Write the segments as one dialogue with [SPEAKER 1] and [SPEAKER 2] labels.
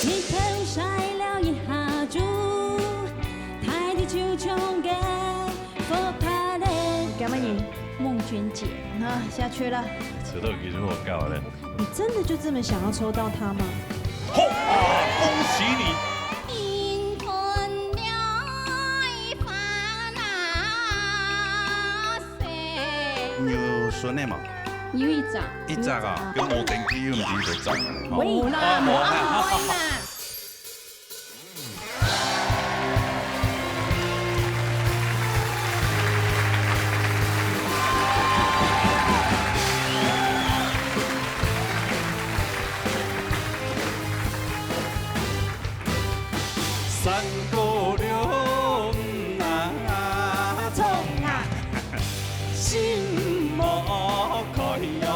[SPEAKER 1] 日头晒了一下子，太地就冲给佛帕的。干嘛你？孟娟姐啊，下去了。
[SPEAKER 2] 扯到其实我搞了。
[SPEAKER 1] 你真的就这么想要抽到他吗？
[SPEAKER 2] 好啊，恭喜你！有孙的嘛？
[SPEAKER 1] 有一张，
[SPEAKER 2] 一张啊，跟无电机有唔知就张。
[SPEAKER 1] 喂啦，冇啊冇啦。
[SPEAKER 2] 三姑娘啊，
[SPEAKER 1] 冲啊！
[SPEAKER 2] 心莫开哟，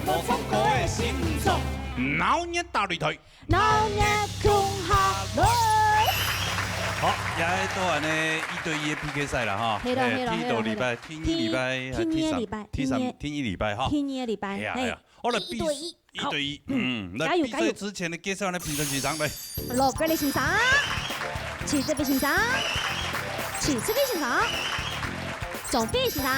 [SPEAKER 2] 莫放过的心脏，闹热大擂台。
[SPEAKER 1] 闹热空下来。
[SPEAKER 2] 好，也到安尼1对1的 PK 赛了哈。
[SPEAKER 1] 嘿咯嘿咯
[SPEAKER 2] 天到礼拜，天一礼拜，
[SPEAKER 1] 天一礼拜，
[SPEAKER 2] 天一礼拜哈。
[SPEAKER 1] 天一礼拜，
[SPEAKER 2] 哎呀，我来比1对1，来比赛之前的介绍呢，评审席上来。
[SPEAKER 1] 六个你欣赏，七这边欣赏，七这边欣赏，左边欣赏。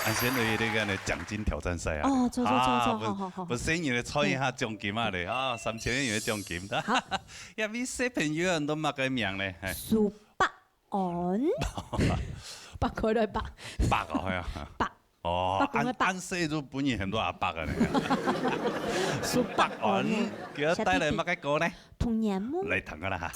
[SPEAKER 2] 俺先来那个呢奖金挑战赛啊！
[SPEAKER 1] 哦，走，好。
[SPEAKER 2] 不先要来猜一下奖金啊嘞啊，3000元奖金的。好，呀，比小朋友人都冇个名嘞。
[SPEAKER 1] 数百元，百块来百。
[SPEAKER 2] 百啊，係啊。
[SPEAKER 1] 百。
[SPEAKER 2] 哦，按細就本年很多阿伯啊。數百元，叫我帶來乜嘅歌呢？
[SPEAKER 1] 童年夢。
[SPEAKER 2] 嚟聽下啦嚇。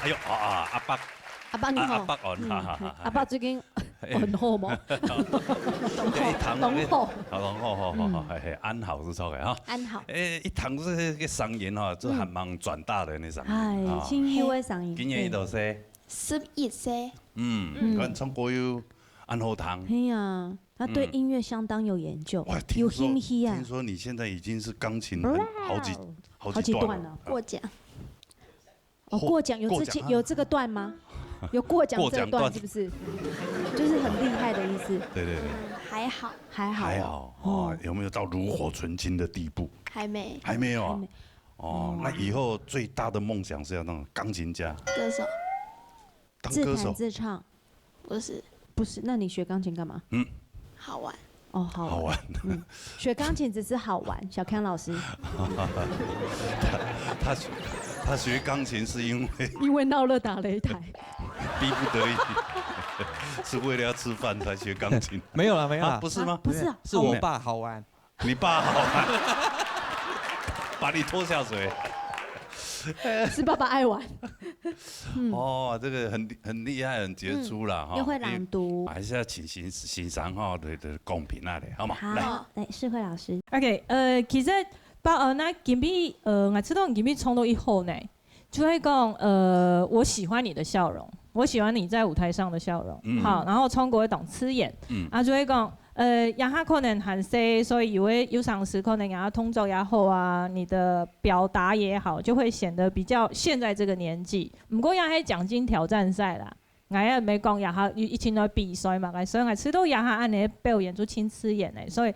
[SPEAKER 2] 哎呦啊！阿伯，
[SPEAKER 1] 阿伯你好，
[SPEAKER 2] 阿伯安，
[SPEAKER 1] 阿伯最近很好冇？
[SPEAKER 2] 龙好，好，系安好是错嘅哈。
[SPEAKER 1] 安好。
[SPEAKER 2] 一堂这个嗓音哈，就还蛮转大的那嗓音。
[SPEAKER 1] 哎，清幽的嗓音。
[SPEAKER 2] 今年多少
[SPEAKER 3] 11岁。
[SPEAKER 2] 咱唱歌有安好堂。
[SPEAKER 1] 哎呀，他对音乐相当有研究，有兴趣啊。
[SPEAKER 2] 听说你现在已经是钢琴好几段了。
[SPEAKER 3] 过奖。
[SPEAKER 1] 哦，过奖有这个段吗？有过奖这个段是不是？就是很厉害的意思。
[SPEAKER 2] 对。
[SPEAKER 3] 还好。
[SPEAKER 2] 还好哦，有没有到炉火纯青的地步？
[SPEAKER 3] 还没。
[SPEAKER 2] 还没有啊。哦，那以后最大的梦想是要当钢琴家、
[SPEAKER 3] 歌手。
[SPEAKER 2] 当歌手
[SPEAKER 1] 自弹自唱？
[SPEAKER 3] 不是。
[SPEAKER 1] 不是，那你学钢琴干嘛？
[SPEAKER 3] 好玩。
[SPEAKER 1] 哦，好玩。学钢琴只是好玩，小康老师。
[SPEAKER 2] 他学钢琴是因
[SPEAKER 1] 为闹了打擂台，
[SPEAKER 2] 逼不得已，是为了要吃饭才学钢琴。
[SPEAKER 4] 没有了，
[SPEAKER 2] 不是吗？
[SPEAKER 1] 不是，
[SPEAKER 4] 是我爸好玩。
[SPEAKER 2] 你爸好玩，把你拖下水。
[SPEAKER 1] 是爸爸爱玩。
[SPEAKER 2] 哦，这个很厉害，很杰出了哈。
[SPEAKER 1] 又会朗读，
[SPEAKER 2] 还是要请欣赏哈的公平那里，好吗？
[SPEAKER 1] 好，来，世慧老师。
[SPEAKER 5] OK，其实那今比我知道今比冲到以后呢，就会讲我喜欢你的笑容，我喜欢你在舞台上的笑容。好，然后冲过会懂吃眼，就会讲。亚哈可能很细，所以有赏识可能亚通奏也好啊，你的表达也好，就会显得比较现在这个年纪。不过亚哈奖金挑战赛啦，我也没讲亚哈一起来比赛嘛，所以我知道亚哈按你表演就亲吃眼嘞，所以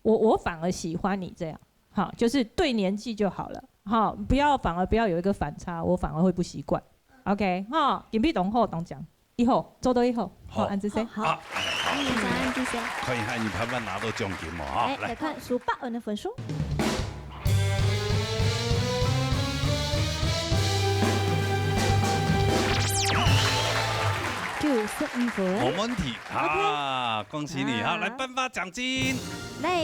[SPEAKER 5] 我反而喜欢你这样，好，就是对年纪就好了，好，反而不要有一个反差，我反而会不习惯。OK， 哈，金币懂后懂奖。以后做到以后，好，安子 C。
[SPEAKER 1] 好，安子 C。
[SPEAKER 2] 可以看你慢慢拿到奖金嘛，哈。
[SPEAKER 1] 来看数8文的分数。95分。
[SPEAKER 2] 没问题啊，恭喜你哈！来颁发奖金。
[SPEAKER 1] 来，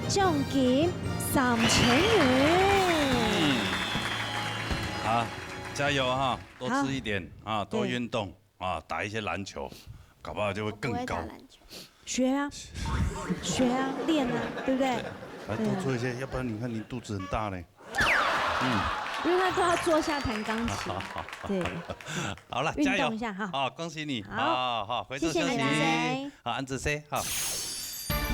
[SPEAKER 1] 奖金3000元。
[SPEAKER 2] 好。加油哈，多吃一点啊，多运动啊，打一些篮球，搞不好就会更高。
[SPEAKER 1] 学啊，练啊，对不对？
[SPEAKER 2] 来多做一些，要不然你看你肚子很大嘞。
[SPEAKER 1] 因为他都要坐下弹钢琴。对。
[SPEAKER 2] 好了，加油一下哈！好，恭喜你，好，回头休息。好，安子 C， 好。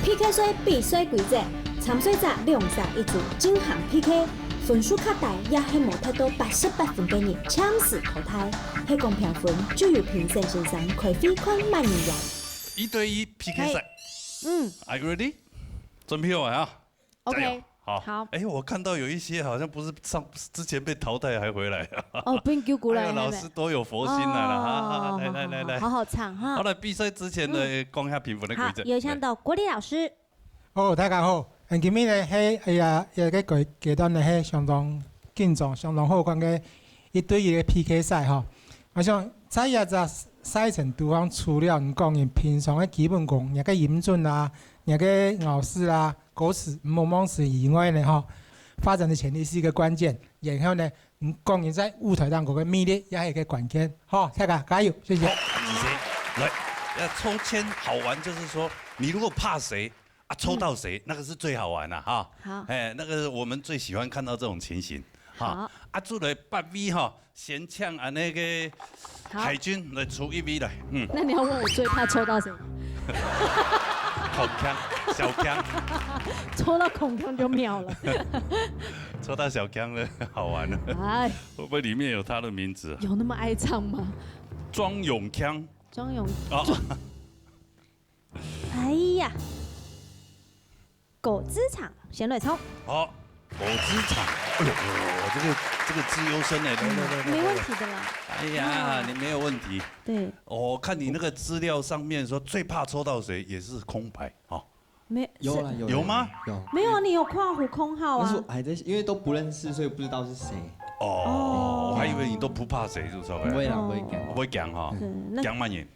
[SPEAKER 6] PK 赛比赛规则，参赛者2赛1组，进行 PK。分数较大也希望得到88分的人强势淘汰。黑公评分就由评审先生开飞款万人元。
[SPEAKER 2] 1对1 PK 赛。Are you ready？ 准备好啊
[SPEAKER 1] ？OK。
[SPEAKER 2] 好。哎，我看到有一些好像不是之前被淘汰还回来啊。
[SPEAKER 1] 哦，不用丢过来。
[SPEAKER 2] 老师多有佛心了，来，
[SPEAKER 1] 好好唱哈。
[SPEAKER 2] 好了，比赛之前呢，讲下评分的规则。
[SPEAKER 1] 有请到国立老师。
[SPEAKER 7] 大家好。今日呢，个阶段呢，相当紧张、相当好看的1对1的 PK 赛吼。我想在赛程拄方除了讲因平常的基本功，个音准啊，个咬字啊、歌词、模词以外呢，吼，发展的潜力是一个关键。然后呢，讲因在舞台上个魅力也是一个关键。好，大家加油，谢谢。
[SPEAKER 2] 来，抽签好玩，就是说你如果怕谁。抽到谁，那个是最好玩的哈。
[SPEAKER 1] 好，
[SPEAKER 2] 那个我们最喜欢看到这种情形。
[SPEAKER 1] 好，
[SPEAKER 2] 做来8V 哈，先抢那个海军来出1V 来。
[SPEAKER 1] 那你要问我最怕抽到谁？
[SPEAKER 2] 孔锵，小锵。
[SPEAKER 1] 抽到孔锵就秒了。
[SPEAKER 2] 抽到小锵了，好玩了。哎，会不会里面有他的名字？
[SPEAKER 1] 有那么爱唱吗？
[SPEAKER 2] 庄永锵。
[SPEAKER 1] 庄永。哎呀。果汁厂贤蕊聪。
[SPEAKER 2] 好，果汁厂，哎呦，这个资优生哎，来，
[SPEAKER 1] 没问题的啦。
[SPEAKER 2] 哎呀，你没有问题。
[SPEAKER 1] 对。
[SPEAKER 2] 我看你那个资料上面说最怕抽到谁，也是空白，哈。
[SPEAKER 1] 没
[SPEAKER 2] 有吗？
[SPEAKER 4] 有。
[SPEAKER 1] 没有啊，你有括弧空号啊。
[SPEAKER 4] 但是还在，因为都不认识，所以不知道是谁。
[SPEAKER 2] 哦，我还以为你都不怕谁，是不是？
[SPEAKER 4] 不会啦，不会讲。
[SPEAKER 2] 不会讲哈，讲慢点。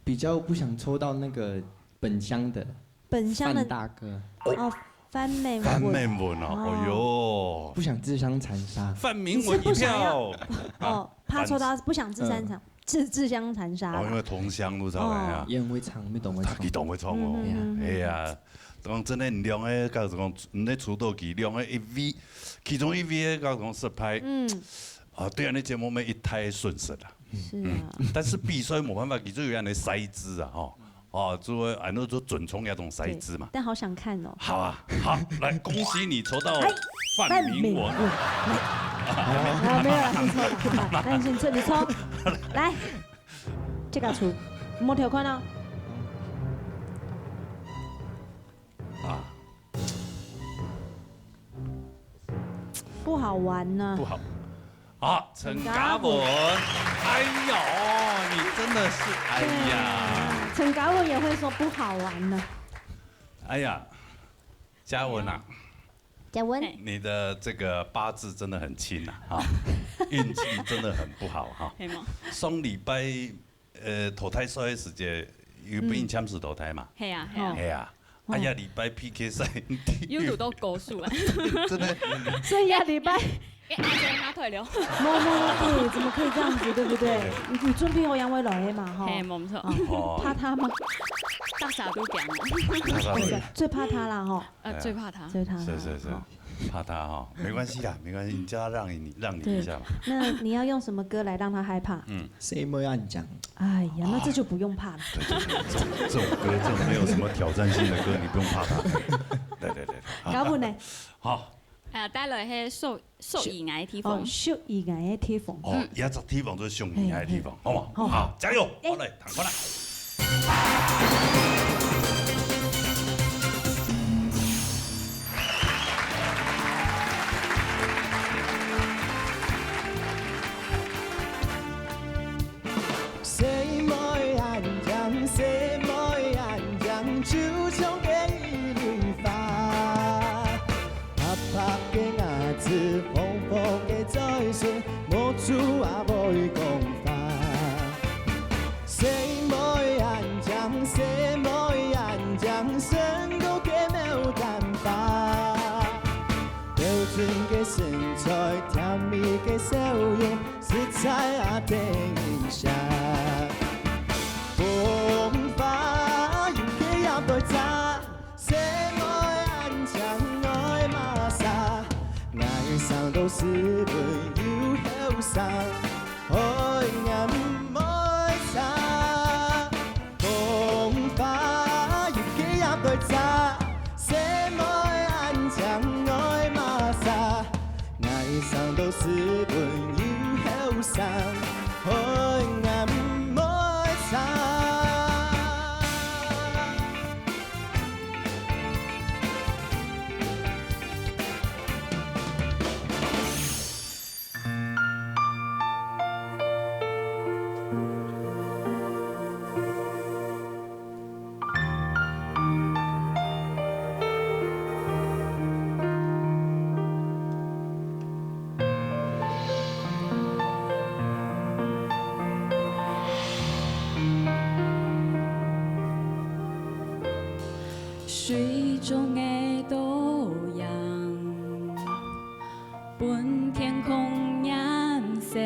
[SPEAKER 4] 比较不想抽到那个本乡的。范大哥
[SPEAKER 1] 哦，范美
[SPEAKER 2] 文哦，哎呦，
[SPEAKER 4] 不想自相残杀。
[SPEAKER 2] 范明文一票
[SPEAKER 1] 哦，怕抽到不想自相残杀。
[SPEAKER 2] 哦，因为同乡都知道呀。
[SPEAKER 4] 也很会唱，没懂会唱。
[SPEAKER 2] 他懂会唱哦，哎呀，讲真的，量诶，假如讲你出道期量诶1V，其中1V 诶，假如讲失败，对啊，你节目没一太顺势啦。
[SPEAKER 1] 是啊。
[SPEAKER 2] 但是比赛没办法，其中有样的筛子啊，哈。做按照做准冲那种筛子嘛，
[SPEAKER 1] 但好想看哦。
[SPEAKER 2] 好啊，好，来恭喜你抽到范明文。
[SPEAKER 1] 没有了，你抽了，那你抽，来，这个出，摸条款哦。不好玩呢。
[SPEAKER 2] 不好。好，陈嘉文，哎呦，你真的是，哎呀。
[SPEAKER 6] 陈嘉文也会说不好玩呢。
[SPEAKER 2] 哎呀，嘉文啊，
[SPEAKER 6] 嘉文，
[SPEAKER 2] 你的这个八字真的很轻啊，哈，运气真的很不好哈。上礼拜投胎赛的时间有被你签死投胎嘛？
[SPEAKER 8] 系啊，
[SPEAKER 2] 系啊。哎呀，礼拜 PK 赛，
[SPEAKER 8] 有读到高数啊，
[SPEAKER 2] 真的。
[SPEAKER 6] 所以呀，礼拜。
[SPEAKER 8] 阿姐拿腿了。
[SPEAKER 6] 没，怎么可以这样子，对不对？你准备好杨伟来嘛？哈。
[SPEAKER 8] 嘿，冇错。
[SPEAKER 6] 怕他吗？
[SPEAKER 8] 大傻都讲
[SPEAKER 6] 了。最怕他啦，哈。
[SPEAKER 8] 最怕他。
[SPEAKER 6] 最怕他。
[SPEAKER 2] 是。怕他哈，没关系啦，没关系，你叫他让你一下嘛。
[SPEAKER 6] 那你要用什么歌来让他害怕？
[SPEAKER 4] 谁没要你讲？
[SPEAKER 6] 哎呀，那这就不用怕了。
[SPEAKER 2] 对，这种歌，这种没有什么挑战性的歌，你不用怕他。对。
[SPEAKER 6] 嘉文呢？
[SPEAKER 2] 好。
[SPEAKER 8] 帶來係屬兒藝地方。
[SPEAKER 6] 屬兒藝嘅地方。
[SPEAKER 2] 哦，一隻地方就是屬兒藝的地方，好嘛？好，加油！好嚟，彈過來。
[SPEAKER 9] 誰沒安將，誰沒安將，就從給你發。拍嘅牙齒，風風嘅嘴唇，無處也會講法。誰沒安將，誰沒安將，身高嘅沒有辦法。標準嘅身材，甜蜜嘅笑容，色彩也定影響。風發現嘅一對扎，誰沒安將？愛上都是會有後生，愛眼愛差，風發要幾一對扎，誰沒安將愛馬薩，愛上都是會有後生，愛眼愛差。
[SPEAKER 1] 水中的多样，本天空颜色，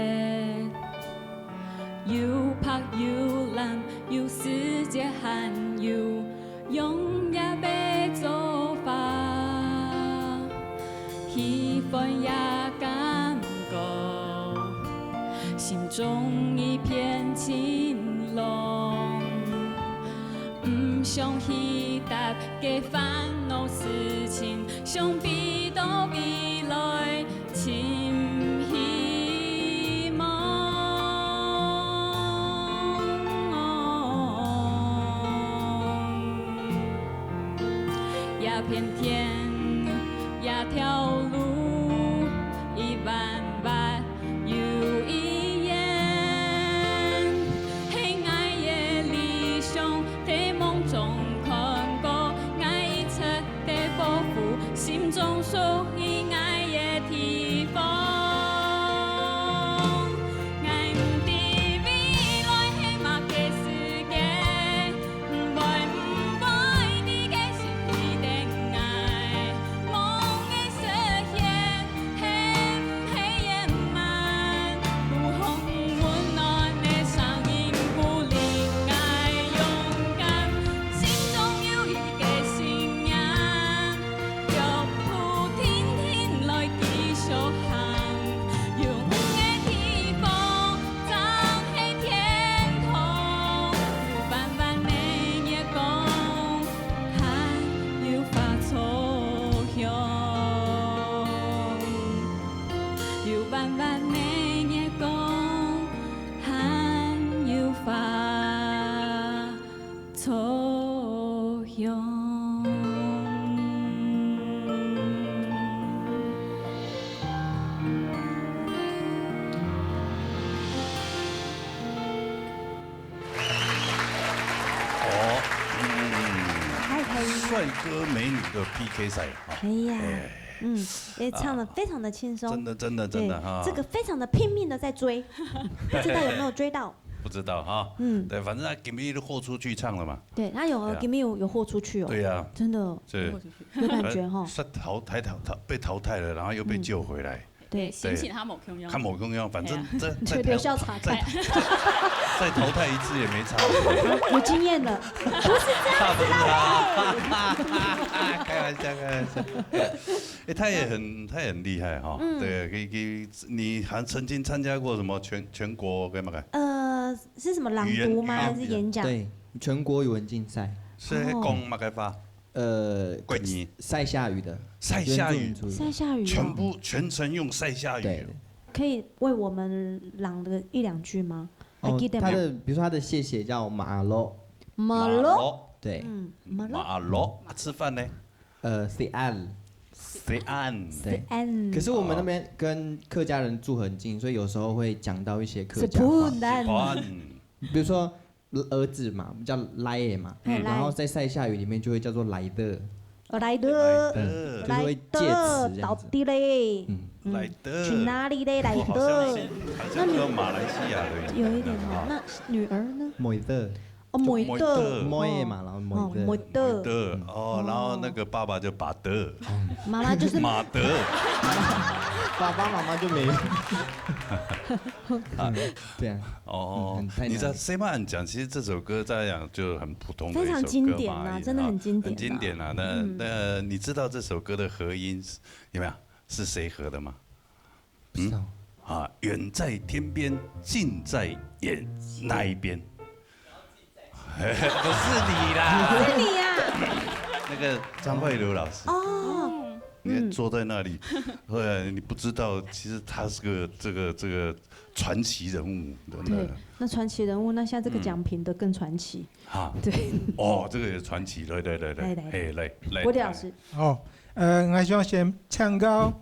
[SPEAKER 1] 又白又蓝，又世界罕有，永也被做法，喜欢也感觉，心中一片晴朗。唔想去答嘅煩惱事情，想比到未來尋希望。也片天，也條路，一萬萬又一眼。黑暗嘅理想。夢中看過愛一切的抱負，心中屬於愛的地方。愛唔知未來係乜嘅世界，唔會你嘅心裏的愛，夢嘅實現係唔係圓滿？如紅溫暖的聲音鼓勵愛勇敢。心中有一個信仰，腳步天天來繼續行，永遠地方就係天空，萬萬的月光還要發初香，有萬萬的月光還要發初香。
[SPEAKER 2] 帅哥美女的 PK 赛啊！
[SPEAKER 6] 哎呀，也唱得非常的轻松，
[SPEAKER 2] 真的哈，
[SPEAKER 6] 这个非常的拼命的在追，不知道有没有追到？
[SPEAKER 2] 不知道哈，对，反正他 Give Me 都豁出去唱了嘛。
[SPEAKER 6] 对，他有 Give Me 有豁出去哦。
[SPEAKER 2] 对呀，
[SPEAKER 6] 真的，
[SPEAKER 2] 是
[SPEAKER 6] 有感觉哈。
[SPEAKER 2] 是被淘汰了，然后又被救回来。
[SPEAKER 8] 对，醒起他某空用，
[SPEAKER 2] 看某空用，反正再
[SPEAKER 6] 留校察看，
[SPEAKER 2] 再淘汰一次也没差。
[SPEAKER 6] 有经验的，不是这样子
[SPEAKER 2] 的。开玩笑。哎，他也很厉害哈。对，你还曾经参加过什么全国干嘛的？
[SPEAKER 6] 是什么朗读吗？还是演讲？
[SPEAKER 4] 对，全国语文竞赛。
[SPEAKER 2] 是讲嘛个发？桂尼
[SPEAKER 4] 赛夏语的，
[SPEAKER 2] 赛夏语，全程用赛夏语。
[SPEAKER 6] 可以为我们朗的一两句吗？还记得吗？
[SPEAKER 4] 比如说他的谢谢叫马罗，对，
[SPEAKER 2] 马罗，吃饭呢
[SPEAKER 4] ？Sian，
[SPEAKER 2] 对。
[SPEAKER 4] 可是我们那边跟客家人住很近，所以有时候会讲到一些客家话，比如说。儿子嘛，叫来耶嘛，然后在赛夏语里面就会叫做来的，
[SPEAKER 6] 来的，
[SPEAKER 4] 就是会介词这样子。
[SPEAKER 6] 到底嘞，
[SPEAKER 2] 来的，
[SPEAKER 6] 去哪里嘞？来的，
[SPEAKER 2] 那你马来西亚的
[SPEAKER 6] 有一点哦。那女儿呢？
[SPEAKER 4] 美的，
[SPEAKER 6] 美的，
[SPEAKER 4] 美嘛，然后
[SPEAKER 6] 美的，
[SPEAKER 2] 然后那个爸爸就把德，
[SPEAKER 6] 妈妈就是
[SPEAKER 2] 马德，
[SPEAKER 4] 爸爸妈妈就没有。对啊，
[SPEAKER 2] 你知道《谁嘛安讲》，其实这首歌在讲就很普通的一首歌嘛，
[SPEAKER 6] 非常经典啊，真的很经典，
[SPEAKER 2] 很经典啊。那你知道这首歌的和音有没有？是谁和的吗？
[SPEAKER 4] 不知道。
[SPEAKER 2] 远在天边，近在眼那一边。不是你啦，
[SPEAKER 6] 是你呀。
[SPEAKER 2] 那个张慧茹老师。你坐在那里，你不知道，其实他是个这个传奇人物，
[SPEAKER 6] 对，那传奇人物，那像这个奖评的更传奇。对。
[SPEAKER 2] 这个也传奇，来，
[SPEAKER 6] 郭迪老师。
[SPEAKER 7] 我想先请教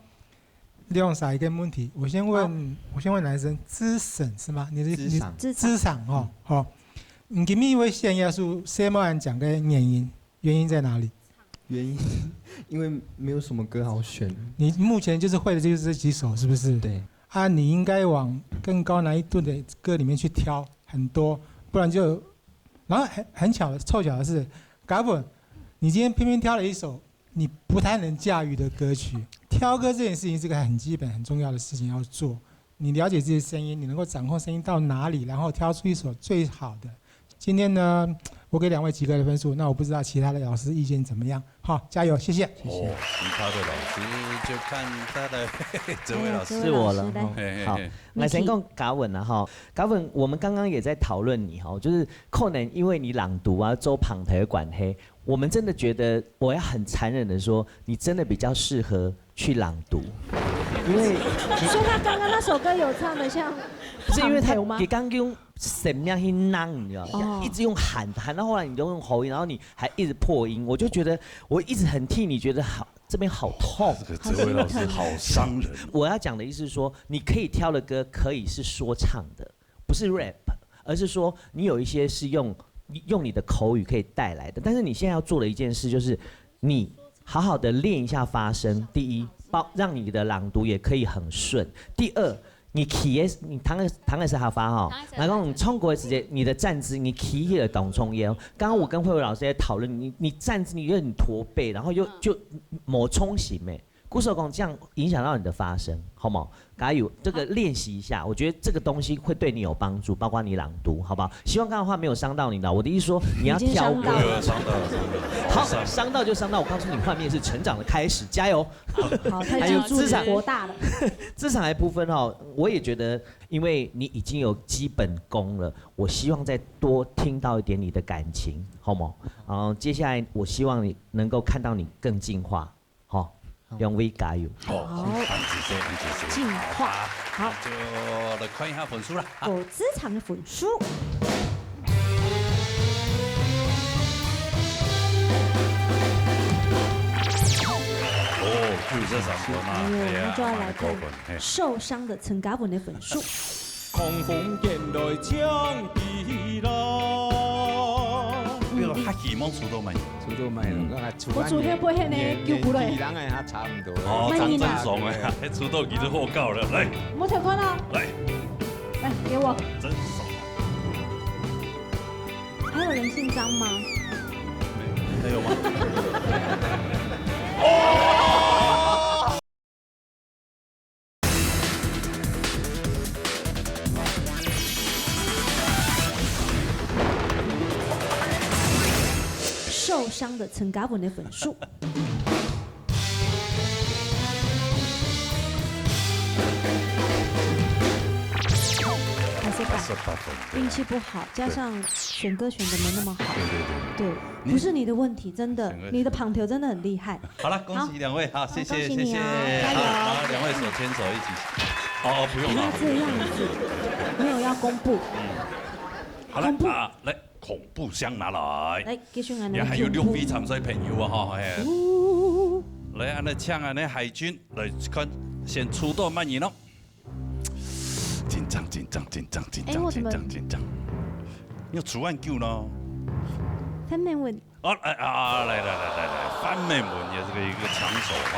[SPEAKER 7] 两三个问题。我先问男生，资深是吗？你是资产哦，好。你给你一位现耶稣谁么安讲的原因在哪里？
[SPEAKER 4] 原因，因为没有什么歌好选。
[SPEAKER 7] 你目前就是会的就是这几首，是不是？
[SPEAKER 4] 对。
[SPEAKER 7] 你应该往更高难易度的歌里面去挑很多，不然就，然后很巧的凑巧的是 ，Gavin， 你今天偏偏挑了一首你不太能驾驭的歌曲。挑歌这件事情是个很基本、很重要的事情要做。你了解自己的声音，你能够掌控声音到哪里，然后挑出一首最好的。今天呢，我给2位及格的分数，那我不知道其他的老师意见怎么样。好，加油，谢谢。
[SPEAKER 2] 其他的老师就看他的这位老师
[SPEAKER 10] 是我了。好，我先讲嘉文了哈。嘉文，我们刚刚也在讨论你哈，就是可能因为你朗读啊，周旁台管黑，我们真的觉得我要很残忍的说，你真的比较适合去朗读，因为
[SPEAKER 6] 所以他刚刚那首歌有唱的像，
[SPEAKER 10] 是因为他你刚用什么样去囔，你知道吗？一直用喊到后来你都用喉音，然后你还一直破音，我就觉得我一直很替你觉得好，这边好痛。
[SPEAKER 2] 这位老师好伤人。
[SPEAKER 10] 我要讲的意思是说，你可以挑的歌可以是说唱的，不是 rap， 而是说你有一些是用你的口语可以带来的。但是你现在要做的一件事就是，你好好的练一下发声。第一，让你的朗读也可以很顺。第二，你弹的是哈发哈，然后你冲过的时间，你的站姿，你起的动冲耶。刚刚我跟慧慧老师在讨论，你站姿你有点驼背，然后就某冲型哎，鼓手讲这样影响到你的发声，好不好？加油，这个练习一下，我觉得这个东西会对你有帮助，包括你朗读，好不好？希望刚刚的话没有伤到你的。我的意思说，你要挑歌，
[SPEAKER 2] 伤到了。
[SPEAKER 10] 好，伤到就伤到。我告诉你，幻灭是成长的开始，加油！
[SPEAKER 6] 好，还有资产博大了。
[SPEAKER 10] 资产的部分哈，我也觉得，因为你已经有基本功了，我希望再多听到一点你的感情，好吗？然后接下来，我希望你能够看到你更进化，好。用力加油！
[SPEAKER 6] 好，进化好，
[SPEAKER 2] 就来看一下分数了。
[SPEAKER 6] 有资产的分数。
[SPEAKER 2] 就这3分嘛，
[SPEAKER 6] 那就要来看受伤的陈嘉文的分数。
[SPEAKER 9] 狂风剑来将地浪。
[SPEAKER 6] 你
[SPEAKER 2] 较希望出到慢，
[SPEAKER 11] 出到慢咯，
[SPEAKER 6] 我做迄杯迄个叫古嘞，
[SPEAKER 11] 人诶，差唔多。
[SPEAKER 2] 哦，张真爽诶，迄出道其实货够了，来。
[SPEAKER 6] 我条款了。
[SPEAKER 2] 来，
[SPEAKER 6] 来给我。
[SPEAKER 2] 真爽。
[SPEAKER 6] 还有人姓张吗？
[SPEAKER 2] 还有吗？
[SPEAKER 6] 受伤的陈嘉文的分数。
[SPEAKER 2] 88分，
[SPEAKER 6] 运气不好，加上选歌选的没那么好。
[SPEAKER 2] 对，
[SPEAKER 6] 不是你的问题，真的，你的旁条真的很厉害。
[SPEAKER 2] 好了，恭喜两位，好，谢谢，
[SPEAKER 6] 谢谢，加油！
[SPEAKER 2] 好，两位手牵手一起。哦，不用了，
[SPEAKER 6] 不要这样子，没有要公布。
[SPEAKER 2] 好了啊，来，恐怖箱拿来。
[SPEAKER 6] 来，继续按。
[SPEAKER 2] 也还有6位参赛朋友啊哈，哎。来，安尼抢安尼海军来看，先出道慢赢咯。紧张，要出案救咯。
[SPEAKER 6] 翻面文。
[SPEAKER 2] 哦，来，翻面文也是一个抢手啊。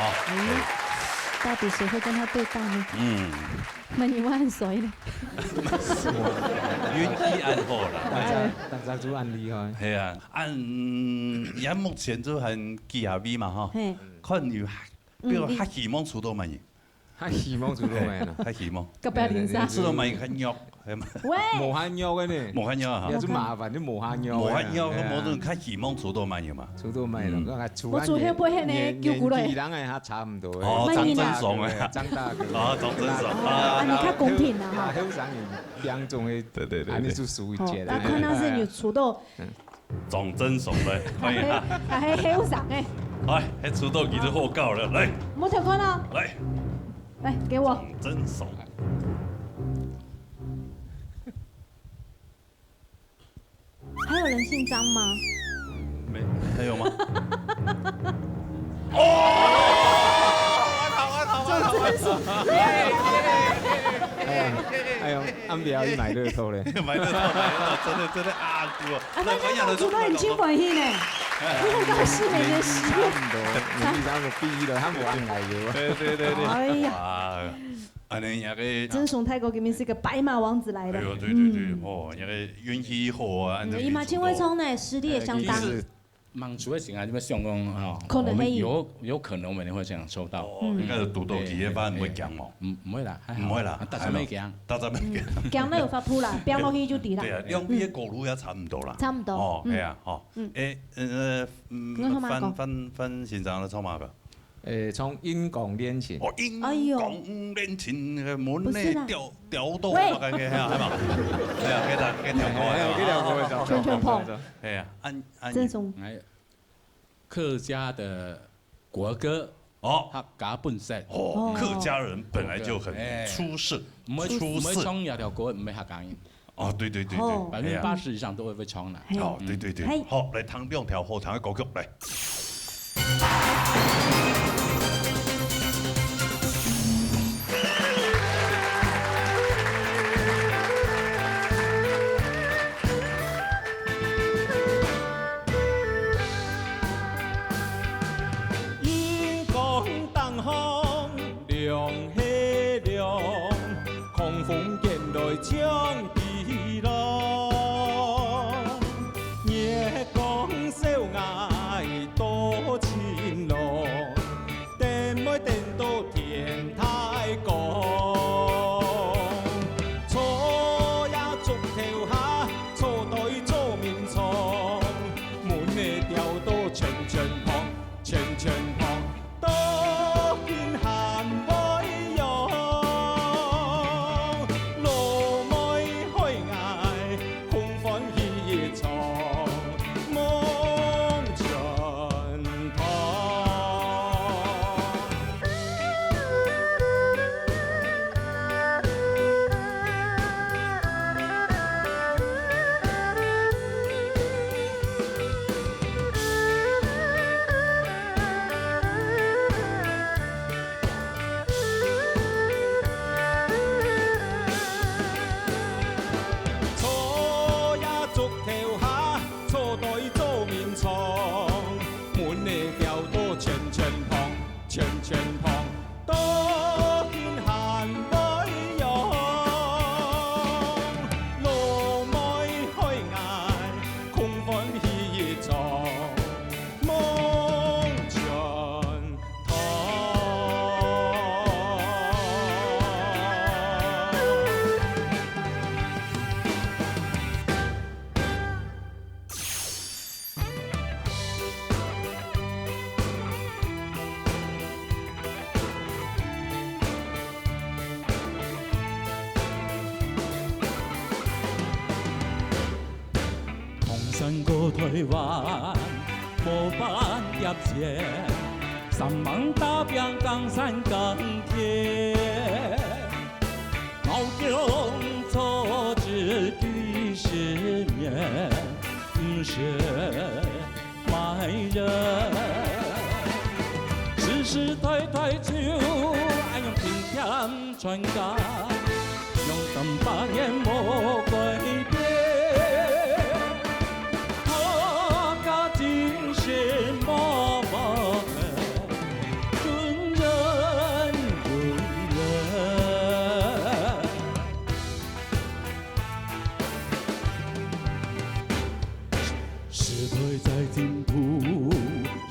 [SPEAKER 6] 到底谁会跟他对到呢？那你们很熟呢。
[SPEAKER 2] 愿意按好啦，
[SPEAKER 11] 大家都按厉害。
[SPEAKER 2] 系啊，而目前就很技下 V 嘛哈，可能有，比如较希望出道慢赢。
[SPEAKER 11] 較希望出到慢啦，
[SPEAKER 2] 較希望。
[SPEAKER 6] 隔壁連生。
[SPEAKER 2] 出到慢很肉，係嘛？
[SPEAKER 6] 喂。
[SPEAKER 11] 無限肉嘅呢？
[SPEAKER 2] 無限肉啊！
[SPEAKER 11] 有啲麻煩，啲無限肉。
[SPEAKER 2] 無限肉，咁我都較希望出到慢嘅嘛。
[SPEAKER 11] 出到慢咯，
[SPEAKER 6] 我做迄杯迄個叫古嚟。
[SPEAKER 11] 人係差唔多。
[SPEAKER 2] 哦，張真爽嘅。
[SPEAKER 11] 張大嘅。
[SPEAKER 2] 哦，張真爽。
[SPEAKER 6] 啊，你較公平啦哈。
[SPEAKER 11] 後生人兩種嘅，對，安尼就屬於節啦。
[SPEAKER 6] 那看到是你出道。
[SPEAKER 2] 張真爽咧，可以啊。
[SPEAKER 6] 係後生嘅。
[SPEAKER 2] 來，迄出道其實好夠了，來。
[SPEAKER 6] 冇條款啦。
[SPEAKER 2] 來。
[SPEAKER 6] 来，给我。
[SPEAKER 2] 真爽。
[SPEAKER 6] 还有人姓张吗？
[SPEAKER 2] 没，还有吗？
[SPEAKER 6] 哦！我真爽。
[SPEAKER 11] 哎呦，安表去买乐透嘞！
[SPEAKER 2] 买乐透，真的啊，哥！
[SPEAKER 6] 那主动很轻缓一呢。你很高兴每年10月。
[SPEAKER 11] 差唔多毕業啦，他冇安來嘅。
[SPEAKER 2] 對。
[SPEAKER 6] 哎呀！
[SPEAKER 2] 安尼那個
[SPEAKER 6] 真從泰國嗰邊是個白馬王子來的。
[SPEAKER 2] 哎呦，對，哦，那個運氣好啊。
[SPEAKER 6] 伊嘛真會衝呢，實力也相當。
[SPEAKER 12] 忙出的時間，你們想講啊，
[SPEAKER 6] 可能會
[SPEAKER 12] 有可能我們會這樣抽到。
[SPEAKER 2] 應該係獨到企業班唔會驚嘛？
[SPEAKER 12] 唔會啦，
[SPEAKER 2] 唔會啦，
[SPEAKER 12] 大家未驚，
[SPEAKER 6] 驚那有發鋪啦，飆落去就跌啦。
[SPEAKER 2] 對啊，兩邊嘅高度也差唔多啦。
[SPEAKER 6] 差唔多。
[SPEAKER 2] 哦，係啊，哦，分先生的籌碼吧。
[SPEAKER 11] 從英港戀情。
[SPEAKER 2] 哦，英港戀情嘅門咧掉到啊，係嘛？係啊，幾條歌，
[SPEAKER 6] 圈圈碰。
[SPEAKER 2] 係啊，
[SPEAKER 6] 這種
[SPEAKER 12] 客家的國歌哦，客家本色
[SPEAKER 2] 哦，客家人本來就很出色，
[SPEAKER 12] 唔會唱有條歌唔係客家人。
[SPEAKER 2] 哦，對
[SPEAKER 12] ，80%以上都會唱啦。
[SPEAKER 2] 哦，對，好，嚟聽兩條好聽嘅歌曲嚟。
[SPEAKER 9] 將地浪，夜光小崖多。
[SPEAKER 13] 冲，阮的调度千千碰，千千碰，多见寒袂用，路袂开眼，空欢喜一场，梦全通。
[SPEAKER 14] 山过台湾，无班业前，3万打拼江山钢铁，毛中错知几十年，不是卖人。世世代代就爱用平添传家，用300年无改变。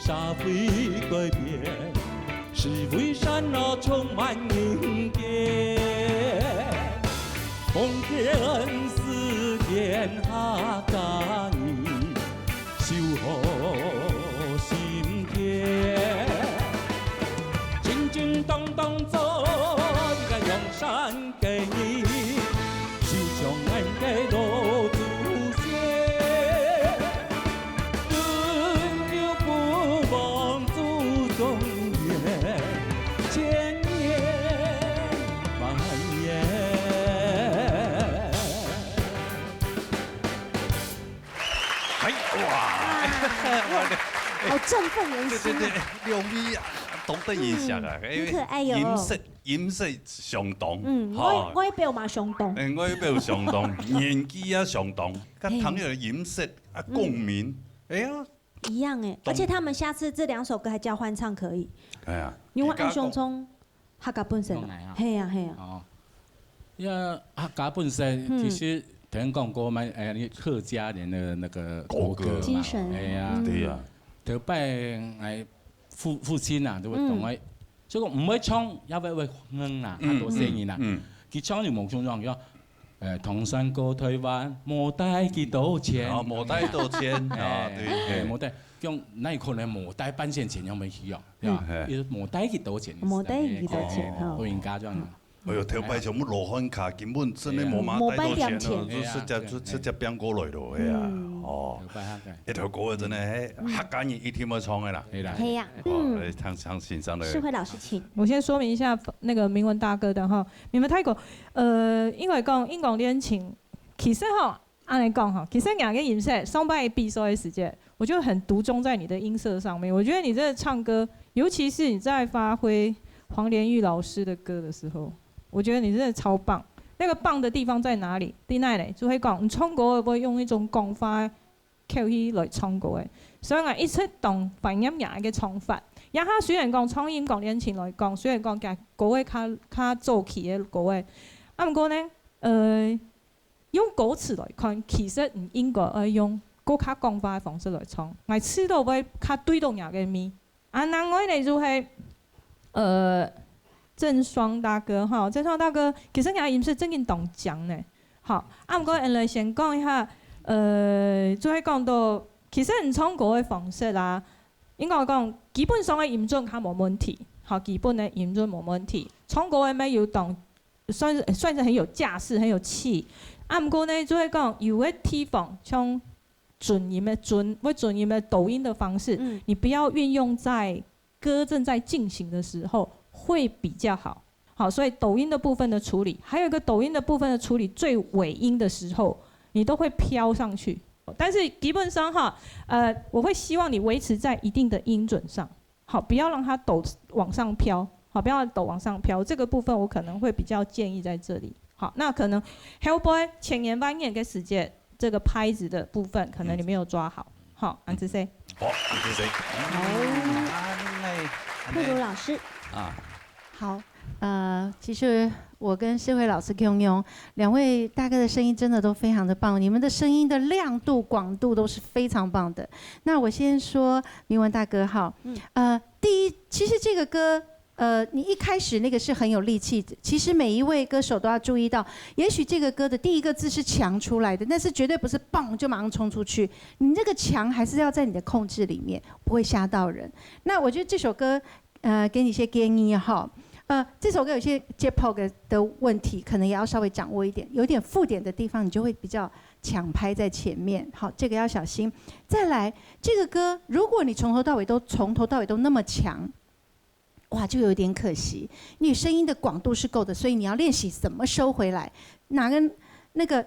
[SPEAKER 14] 社会改变，是为山路充满迎接。奉天似天下家人，守护心田。正正当当走一个阳山给你，就像俺给路途线。
[SPEAKER 6] 好振奋人心。
[SPEAKER 2] 对，两位懂得影响啊，
[SPEAKER 6] 很可爱哟。
[SPEAKER 2] 音色相同，
[SPEAKER 6] 我迄表嘛相同。
[SPEAKER 2] 我迄表相同，年纪也相同，甲同样的音色啊共鸣，哎呀，
[SPEAKER 6] 一样哎。而且他们下次这2首歌还交换唱可以。
[SPEAKER 2] 哎呀，
[SPEAKER 6] 因为爱上冲客家本身，嘿呀。
[SPEAKER 12] 哦，因为客家本身其实听讲过嘛，客家人的那个国歌
[SPEAKER 6] 精神，
[SPEAKER 12] 哎呀，
[SPEAKER 2] 对呀。
[SPEAKER 12] 头摆父亲啊，都会同我，所以講唔會唱，也會哼啊，很多聲音啊。佢唱就冇唱咗叫唐山過台灣，冇帶幾多錢。
[SPEAKER 2] 哦，冇帶多錢，啊對，
[SPEAKER 12] 冇帶，用那可能冇帶半線錢有冇需要？冇帶幾多錢？
[SPEAKER 6] 冇帶幾多錢？
[SPEAKER 12] 老人家這樣。
[SPEAKER 2] 哎呦，頭擺全部羅漢卡，根本真係冇買帶多錢咯，直接變過來咯，係啊，哦，一條歌真係客家人一定要唱的啦，
[SPEAKER 6] 係呀，
[SPEAKER 2] 唱欣賞的。
[SPEAKER 6] 世輝老師請。
[SPEAKER 5] 我先說明一下那個明文大哥的哈，你們睇過，因為講英國戀情，其實哈，按嚟講哈，其實兩個音色上半比賽的時間，我就很獨鍾在你的音色上面。我覺得你這唱歌，尤其是你在發揮黃連玉老師的歌的時候。我覺得你真的超棒，那個棒的地方在哪裡？啲哪裡？就會講，你唱歌會不會用一種講法口氣來唱歌嘅？所以我一出動反音也嘅唱法，也下雖然講唱英國戀情來講，雖然講嘅歌嘅較早期嘅歌嘅，啊唔過呢，用歌詞來看，其實唔應該要用個較講法嘅方式來唱，我知道會較對動人嘅咪。啊，另外呢就係鄭雙大哥哈，鄭雙大哥其實佢音色真係懂講呢。好，啊唔過人嚟先講一下，就係講到其實你唱歌嘅方式啦，應該講基本上嘅音準係冇問題，好，基本嘅音準冇問題。唱歌嘅咩要懂，算是很有架勢、很有氣。啊唔過呢，就係講有嘅地方像準音嘅準音嘅抖音嘅方式，你不要運用在歌正在進行的時候。會比較好，好，所以抖音的部分的處理，還有一個抖音的部分的處理，最尾音的時候，你都會飄上去。但是基本上哈，我會希望你維持在一定的音準上，好，不要讓它抖往上飄，好，不要抖往上飄。這個部分我可能會比較建議在這裡。好，那可能 Hellboy 前言半年嘅時間，這個拍子的部分可能你沒有抓好。好，安子 say。
[SPEAKER 2] 好，安子 say。
[SPEAKER 6] 好，佩如老师。
[SPEAKER 2] 啊。
[SPEAKER 15] 好，其实我跟世慧老师 Kyung 两位大哥的声音真的都非常的棒，你们的声音的亮度、广度都是非常棒的。那我先说明文大哥哈，第一，其实这个歌。你一开始那个是很有力气的。其实每一位歌手都要注意到，也许这个歌的第一个字是强出来的，但是绝对不是棒就马上冲出去。你这个强还是要在你的控制里面，不会吓到人。那我觉得这首歌，给你一些建议哈。这首歌有些节奏的问题，可能也要稍微掌握一点。有点附点的地方，你就会比较抢拍在前面。好，这个要小心。再来，这个歌如果你从头到尾都那么强。哇，就有点可惜。你声音的广度是够的，所以你要练习怎么收回来。哪个那个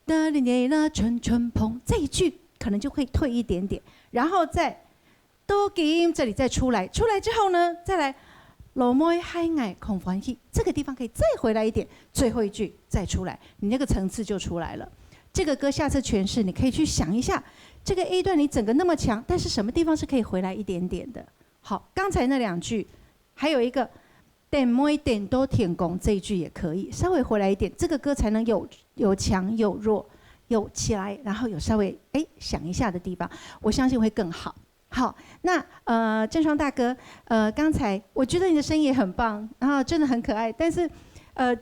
[SPEAKER 15] 哒哩哩啦春春碰这一句可能就会退一点点，然后再都给这里再出来，出来之后呢，再来老妹海爱空欢喜，这个地方可以再回来一点，最后一句再出来，你那个层次就出来了。这个歌下次诠释，你可以去想一下，这个 A 段你整个那么强，但是什么地方是可以回来一点点的。好，刚才那两句。还有一个点每点都填空这一句也可以稍微回来一点，这个歌才能有强有弱，有起来，然后有稍微想一下的地方，我相信会更好。好，那郑双大哥，刚才我觉得你的声音也很棒，然后真的很可爱，但是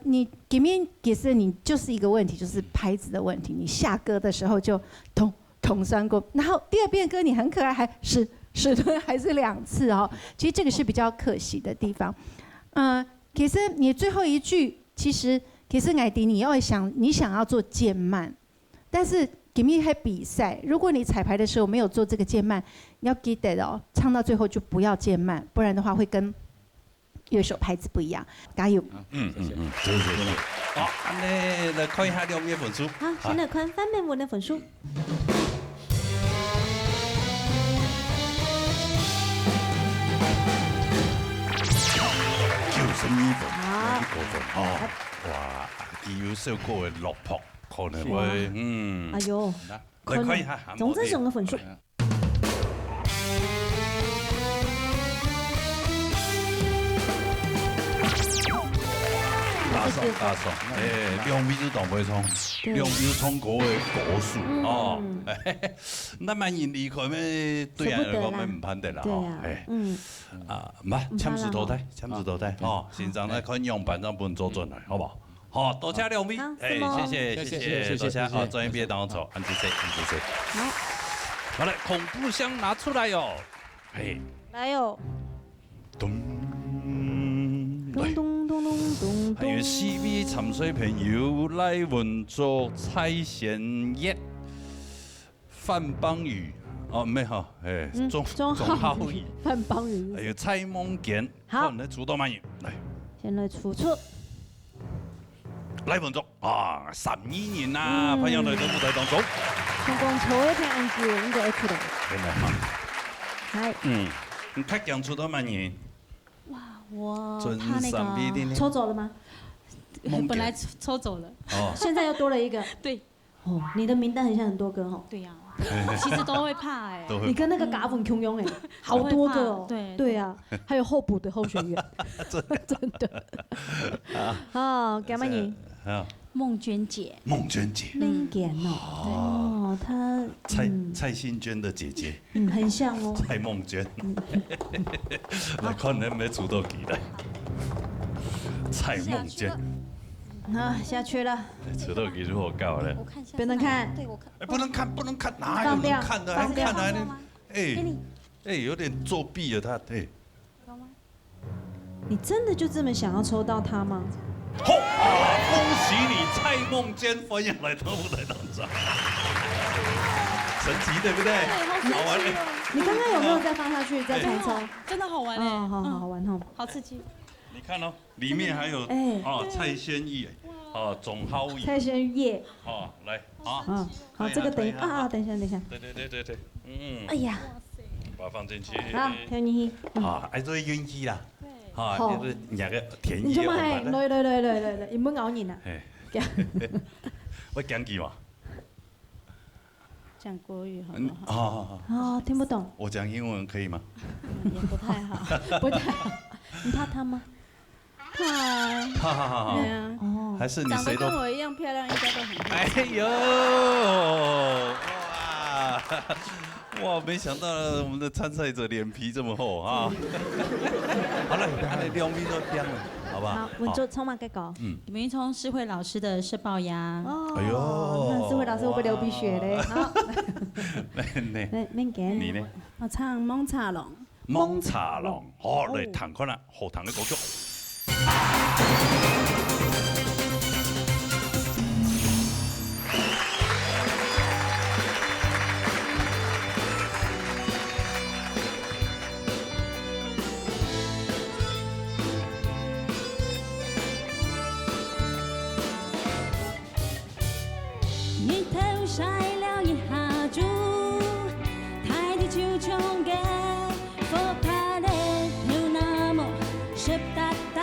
[SPEAKER 15] 你给面也是你就是一个问题，就是拍子的问题，你下歌的时候就同三过，然后第二遍歌你很可爱，还是。还是2次哦，其实这个是比较可惜的地方。其实你最后一句，其实艾迪你想要做渐慢，但是给你还比赛，如果你彩排的时候没有做这个渐慢，你要记得哦，唱到最后就不要渐慢，不然的话会跟乐手拍子不一样。加油！
[SPEAKER 2] 谢谢。好，来看一下2位分数。
[SPEAKER 6] 好，先来看范美文的分数。
[SPEAKER 2] 92分，1個分哦，哇！有小歌嘅落魄，可能會
[SPEAKER 6] 哎呦，
[SPEAKER 2] 來看一下
[SPEAKER 6] 總之上嘅分數。
[SPEAKER 2] 大爽，2位都當唔衝，2位衝過嘅果樹哦，那麼人離開咩？對人嚟講咩唔判得啦，唔係簽字淘汰，哦，現在呢看樣板上本做準嚟，好唔好？好，多謝2位，謝謝，多謝，好，專業別當錯，安子 C， 好嘞，恐怖箱拿出來喲，
[SPEAKER 6] 來喲，
[SPEAKER 2] 還有4位沉水朋友賴文作、蔡賢業、范邦宇，沒哈，鐘浩宇、
[SPEAKER 6] 范邦宇，
[SPEAKER 2] 還有蔡夢健，好，來出道滿意，來，
[SPEAKER 6] 先來出錯，
[SPEAKER 2] 賴文作啊，12年啦，朋友來到舞台當中，
[SPEAKER 6] 成功錯一片按鍵應該出來，
[SPEAKER 2] 真係好，
[SPEAKER 6] 係，
[SPEAKER 2] 你太強出道滿意。
[SPEAKER 6] 哇，他那個抽走了嗎？
[SPEAKER 8] 本來抽走了，
[SPEAKER 6] 現在又多了一個。
[SPEAKER 8] 對，
[SPEAKER 6] 哦，你的名單很像很多個哦。
[SPEAKER 8] 對呀，其實都會怕哎。
[SPEAKER 6] 你跟那個嘎粉洶湧哎，好多個哦。對啊，還有候補的候選人，真的。好，幹嘛你？
[SPEAKER 8] 孟娟姐。
[SPEAKER 2] 孟娟姐。
[SPEAKER 6] 孟娟哦，她
[SPEAKER 2] 蔡幸娟的姐姐。
[SPEAKER 6] 很像哦。
[SPEAKER 2] 蔡孟娟。來看能沒出到幾來。蔡孟娟。
[SPEAKER 6] 啊，下去了。
[SPEAKER 2] 出到幾如何搞嘞？
[SPEAKER 6] 不能看。
[SPEAKER 8] 對，我看。
[SPEAKER 2] 不能看，哪有能看的？還看呢？有點作弊了他，
[SPEAKER 6] 你真的就這麼想要抽到他嗎？
[SPEAKER 2] 好啊！恭喜你，蔡夢娟歡迎來到舞台當中，神奇對不對？好玩嘞！
[SPEAKER 6] 你剛剛有沒有再放下去再重抽？
[SPEAKER 8] 真的好玩哎！
[SPEAKER 6] 好玩哦，
[SPEAKER 8] 好刺激！
[SPEAKER 2] 你看哦，裡面還有蔡先義，總浩宇，
[SPEAKER 6] 蔡先義，
[SPEAKER 2] 來
[SPEAKER 6] 好，這個等一下，等一下。
[SPEAKER 2] 對，
[SPEAKER 6] 哎呀，
[SPEAKER 2] 把它放進去。
[SPEAKER 6] 好，調你。
[SPEAKER 2] 愛做運氣啦。好，就是兩個田野。
[SPEAKER 6] 你做乜係？來，唔好咬人啊！
[SPEAKER 2] 我講句嘛。
[SPEAKER 8] 讲国语好不好？
[SPEAKER 2] 好。
[SPEAKER 3] 哦，听不懂。
[SPEAKER 2] 我讲英文可以吗？
[SPEAKER 8] 也不太好，
[SPEAKER 3] 不太好。你怕他吗？
[SPEAKER 8] 怕。
[SPEAKER 2] 好。
[SPEAKER 8] 对啊。
[SPEAKER 3] 哦。
[SPEAKER 2] 还是你
[SPEAKER 8] 长得
[SPEAKER 2] 谁都
[SPEAKER 8] 跟我一样漂亮，应该都很漂亮。
[SPEAKER 2] 哎呦，哇！没想到我们的参赛者脸皮这么厚啊！好了，来2米都变了，好不好？
[SPEAKER 3] 好，我就充满个稿。
[SPEAKER 8] 李明聪诗慧老师的社龅牙。
[SPEAKER 3] 哦。
[SPEAKER 2] 哎呦，
[SPEAKER 3] 那诗慧老师会不会流鼻血嘞？好。
[SPEAKER 2] 你呢？
[SPEAKER 8] 我唱《蒙茶龙》。
[SPEAKER 2] 蒙茶龙，好，来弹看啦，好弹的歌曲。
[SPEAKER 1] 日頭曬了一下子，大地就像個火把的頭那麼濕答答，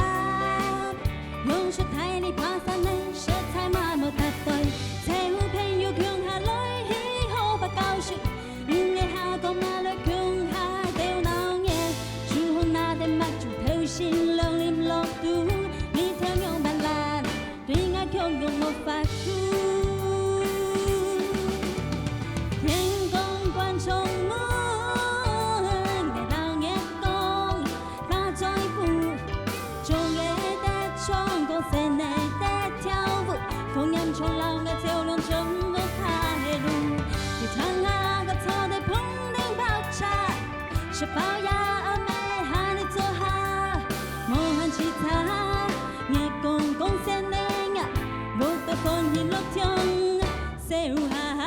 [SPEAKER 1] 用雪太你爬山的色彩麻木搭對，這副朋友強下來起好不高興，你下個馬來強下掉鬧嘢，樹紅那的墨就頭先兩臉落肚，你聽用白蘭，對我強用冇法度。充滿嘅當夜光，那在乎，中夜的唱歌，室內的跳舞，風音衝浪嘅橋梁全部開路，你唱下個錯的碰釘爆炸，是爆呀美喊你做下，無限其他，夜公公室內呀，我的風雨落聽，笑下。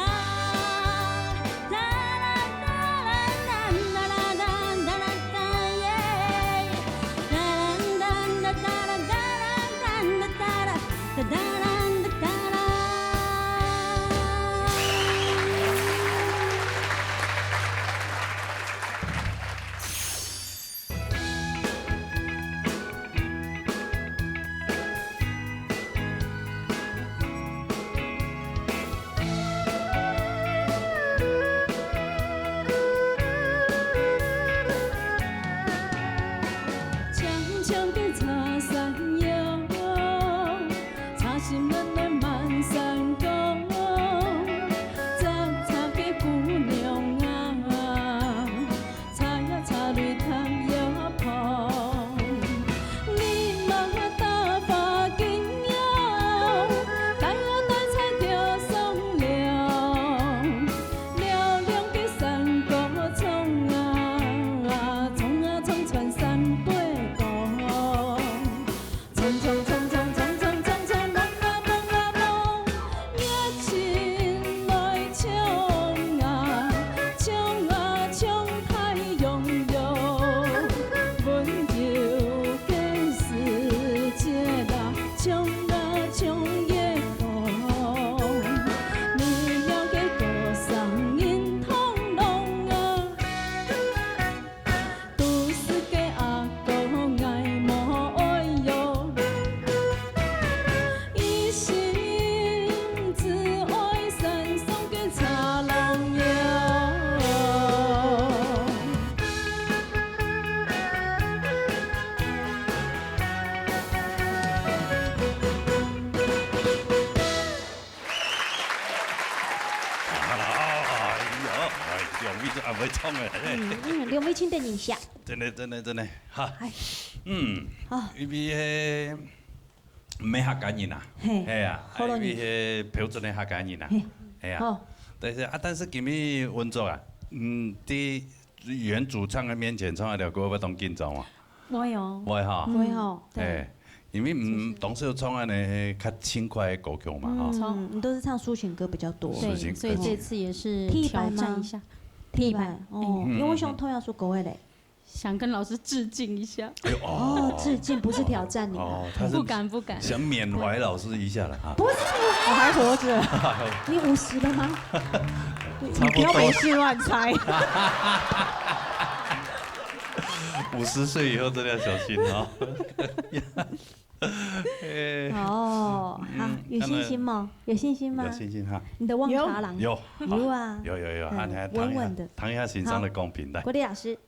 [SPEAKER 3] 刘美清的影响。
[SPEAKER 2] 真的，哈。
[SPEAKER 3] 好。
[SPEAKER 2] 因为没客家人啊，系啊，因为迄标准的客家人啊，系啊。但是今日温作啊，伫原主唱的面前唱一条歌，要当紧张啊。
[SPEAKER 3] 会哦。
[SPEAKER 2] 会哈。
[SPEAKER 3] 会哦。
[SPEAKER 2] 对。因为当时唱安尼较轻快的歌曲嘛，哈。
[SPEAKER 3] 你都是唱抒情歌比较多。
[SPEAKER 8] 对，所以这次也是挑战一下。
[SPEAKER 3] 替版哦，因为想同样说国外嘞，
[SPEAKER 8] 想跟老师致敬一下。
[SPEAKER 3] 致敬不是挑战你啊，
[SPEAKER 8] 不敢，
[SPEAKER 2] 想缅怀老师一下了哈。
[SPEAKER 3] 不是，我还活着。你50了吗？
[SPEAKER 2] 你
[SPEAKER 5] 不要没事乱猜。
[SPEAKER 2] 50岁以后真的要小心啊。
[SPEAKER 3] 哦，好，有信心吗？有信心吗？
[SPEAKER 2] 有信心哈。
[SPEAKER 3] 你的望茶郎
[SPEAKER 2] 有
[SPEAKER 3] 啊，
[SPEAKER 2] 有，
[SPEAKER 3] 稳稳的，
[SPEAKER 2] 谈一下心上的公平的。
[SPEAKER 3] 国立老师，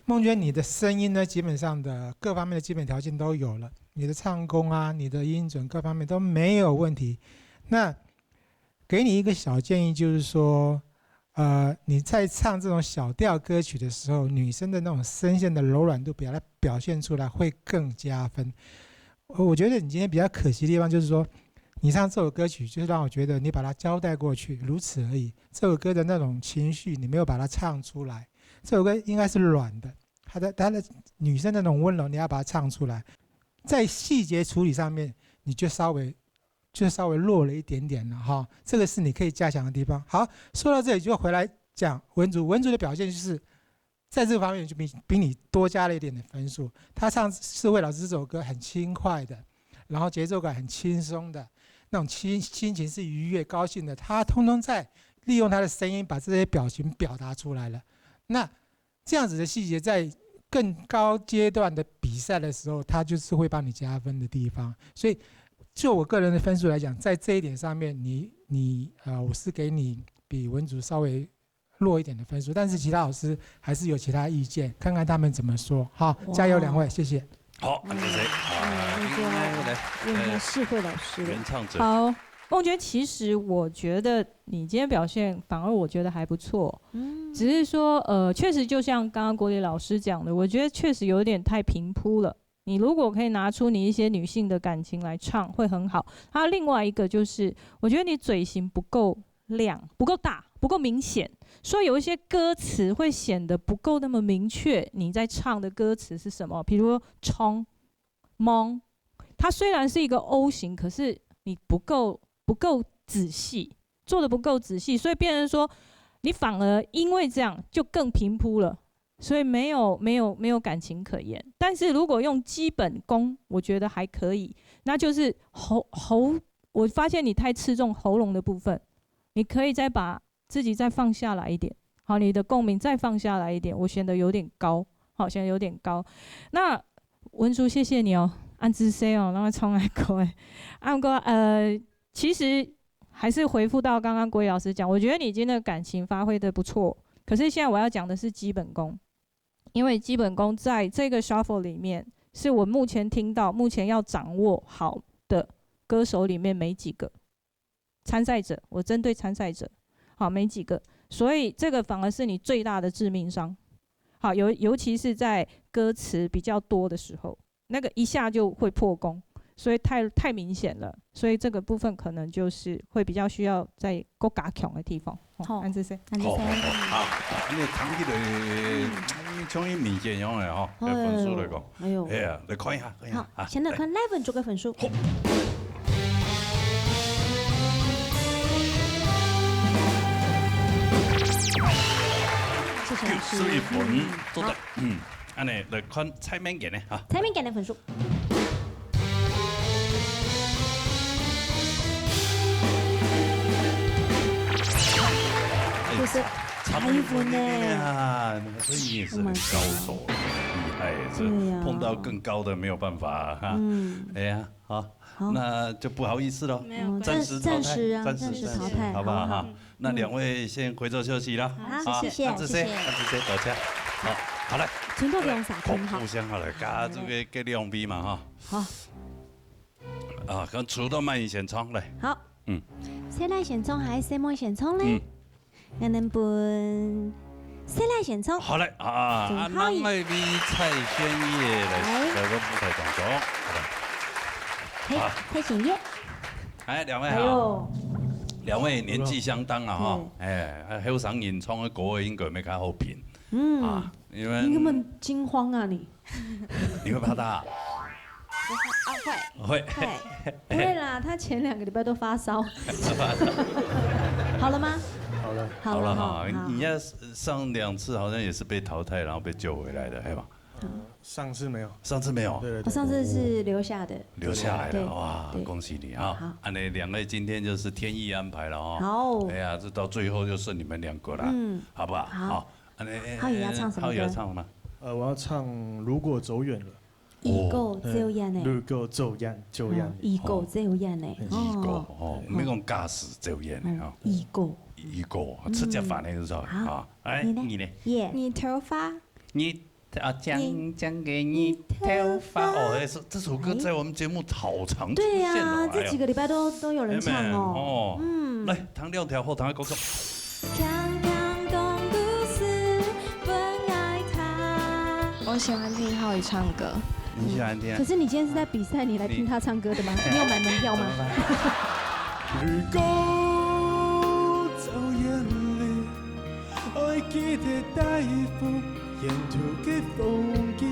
[SPEAKER 7] 孟娟，你的声音呢，基本上的各方面的基本条件都有了，你的唱功啊，你的音准各方面都没有问题。那给你一个小建议，就是说，你在唱这种小调歌曲的时候，女生的那种声线的柔软度，把它表现出来会更加分。我觉得你今天比较可惜的地方就是说，你唱这首歌曲，就是让我觉得你把它交代过去，如此而已。这首歌的那种情绪，你没有把它唱出来。这首歌应该是软的，它的女生的那种温柔，你要把它唱出来。在细节处理上面，你就稍微弱了一点点了哈，这个是你可以加强的地方。好，说到这里就回来讲文竹的表现，就是在这个方面就比你多加了一点的分数。他唱世慧老师这首歌很轻快的，然后节奏感很轻松的，那种心情是愉悦高兴的，他通通在利用他的声音把这些表情表达出来了。那这样子的细节在更高阶段的比赛的时候，他就是会帮你加分的地方。所以就我个人的分数来讲，在这一点上面，我是给你比文竹稍微弱一点的分数，但是其他老师还是有其他意见，看看他们怎么说。好，加油两位，谢谢。
[SPEAKER 2] 好，那是谁？
[SPEAKER 3] 来，世慧老师，
[SPEAKER 2] 原唱者。
[SPEAKER 5] 好，孟娟，其实我觉得你今天表现反而我觉得还不错，只是说确实就像刚刚国立老师讲的，我觉得确实有点太平铺了。你如果可以拿出你一些女性的感情来唱，会很好。还有另外一个就是，我觉得你嘴型不够亮、不够大、不够明显，所以有一些歌词会显得不够那么明确。你在唱的歌词是什么？比如“冲”、“蒙”，它虽然是一个 O 型，可是你不够仔细，做的不够仔细，所以变成说，你反而因为这样就更平铺了。所以没有感情可言，但是如果用基本功，我觉得还可以。那就是我发现你太刺中喉咙的部分，你可以再把自己再放下来一点，好，你的共鸣再放下来一点，我显得有点高，好，显得有点高。那文竹，谢谢你哦，按姿势哦，让我冲来过哎，按过其实还是回复到刚刚郭老师讲，我觉得你今天的感情发挥的不错，可是现在我要讲的是基本功。因为基本功在这个 shuffle 里面，是我目前听到、目前要掌握好的歌手里面没几个参赛者。我针对参赛者，好，没几个，所以这个反而是你最大的致命伤。好，尤其是在歌词比较多的时候，那个一下就会破功，所以太明显了。所以这个部分可能就是会比较需要在更加强的地方。好，安这些，
[SPEAKER 2] 好，你谈起来，从伊明显样的吼，分数来讲，哎呀，来看一下，
[SPEAKER 3] 好，先来看赖文竹的分数。谢谢老师。
[SPEAKER 2] 11分，做得，安尼来看蔡明健的哈。
[SPEAKER 3] 蔡明健的分数。就是差1分呢，
[SPEAKER 2] 所以你也是很高手，厉害，这碰到更高的没有办法哈。哎呀，好，那就不好意思了，暂时淘汰，好不好哈？那两位先回座休息了。
[SPEAKER 3] 好，谢谢，
[SPEAKER 2] 谢谢，大家，好嘞。
[SPEAKER 3] 请多两三分哈。
[SPEAKER 2] 互相好了，加这个给两笔嘛哈。
[SPEAKER 3] 好。
[SPEAKER 2] 啊，跟除了慢一先冲来。
[SPEAKER 3] 好。谁来先冲还是谁莫先冲嘞？我们分谁来先冲？
[SPEAKER 2] 好嘞啊！咱来比蔡轩烨来个舞台当中，
[SPEAKER 3] 好的。蔡轩烨。
[SPEAKER 2] 哎，两位好。两位年纪相当啊哈，哎，后生人唱的歌应该没较好评。啊，因为
[SPEAKER 3] 你根本惊慌啊你！
[SPEAKER 2] 你会怕他？会。
[SPEAKER 3] 不会啦，他前2个礼拜都发烧。好了吗？
[SPEAKER 2] 好了哈，你要上2次好像也是被淘汰，然后被救回来的，对吧？
[SPEAKER 16] 上次没有。
[SPEAKER 3] 对。我上次是留下来的，
[SPEAKER 2] 哇，恭喜你啊！啊，那两位今天就是天意安排了哦。
[SPEAKER 3] 好。
[SPEAKER 2] 哎呀，这到最后就剩你们2个了，好不好？
[SPEAKER 3] 好。浩宇要唱什么歌？
[SPEAKER 2] 浩宇要唱吗？
[SPEAKER 16] 我要唱《如果走远了》。
[SPEAKER 3] 二狗只有演的。
[SPEAKER 16] 二狗就演。
[SPEAKER 3] 二狗只有演的。
[SPEAKER 2] 二狗哦，唔係講駕駛只有演的啊。
[SPEAKER 3] 二狗。
[SPEAKER 2] 一个吃吃饭那个时候啊，哎，你呢？
[SPEAKER 3] 你头发，
[SPEAKER 2] 你讲给你头发哦，这首歌在我们节目好常出
[SPEAKER 3] 对
[SPEAKER 2] 现
[SPEAKER 3] 呀，这几个礼拜都有人唱哦。
[SPEAKER 2] 嗯，来，唐亮条后唐歌手。
[SPEAKER 17] 我喜欢听浩宇唱歌。
[SPEAKER 2] 你喜欢听？
[SPEAKER 3] 可是你今天是在比赛，你来听他唱歌的吗？你有买门票吗？
[SPEAKER 9] 愛記得第一步，沿途嘅風景。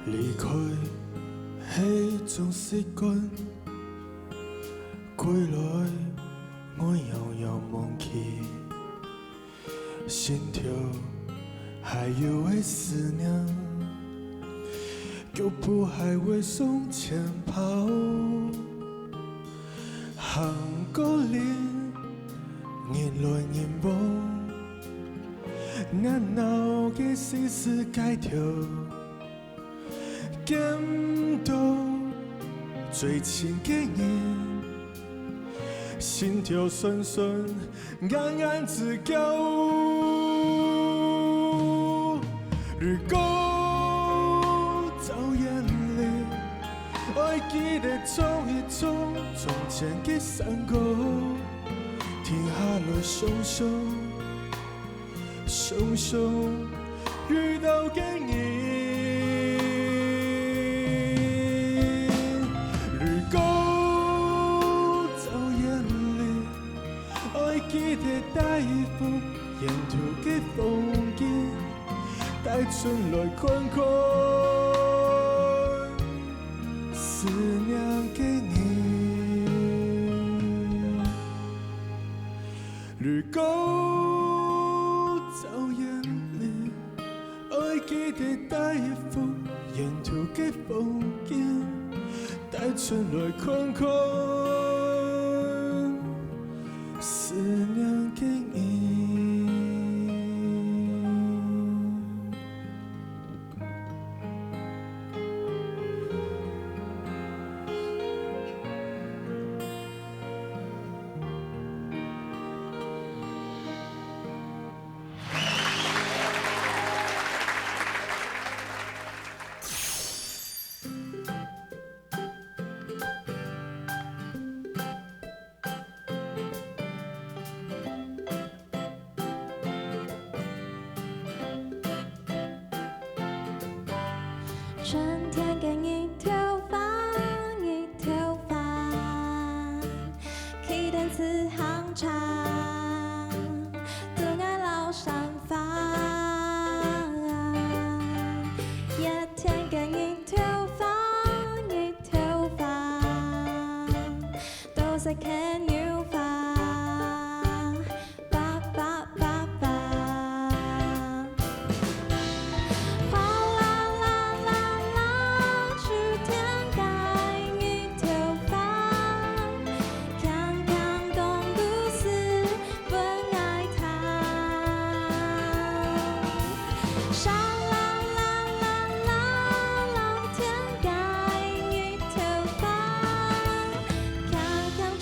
[SPEAKER 9] 離開係種習慣，歸來我遙遙忘記，心跳還有會思念，腳步還會向前跑，行過年來年往，眼腦嘅絲絲街條。見到最親嘅人，心跳酸酸，暗暗自救。如果走眼淚，愛記得衝一衝從前嘅山谷，停下來想想，想想遇到嘅你。記得第一步，沿途嘅風景，帶春來看看思念嘅你。如果走眼淚，愛記得第一步，沿途嘅風景，帶春來看看。思念給你。
[SPEAKER 1] 春天給你頭髮，你頭髮，氣燈似行長，獨愛老山髮。一天給你頭髮，你頭髮，都是看牛髮。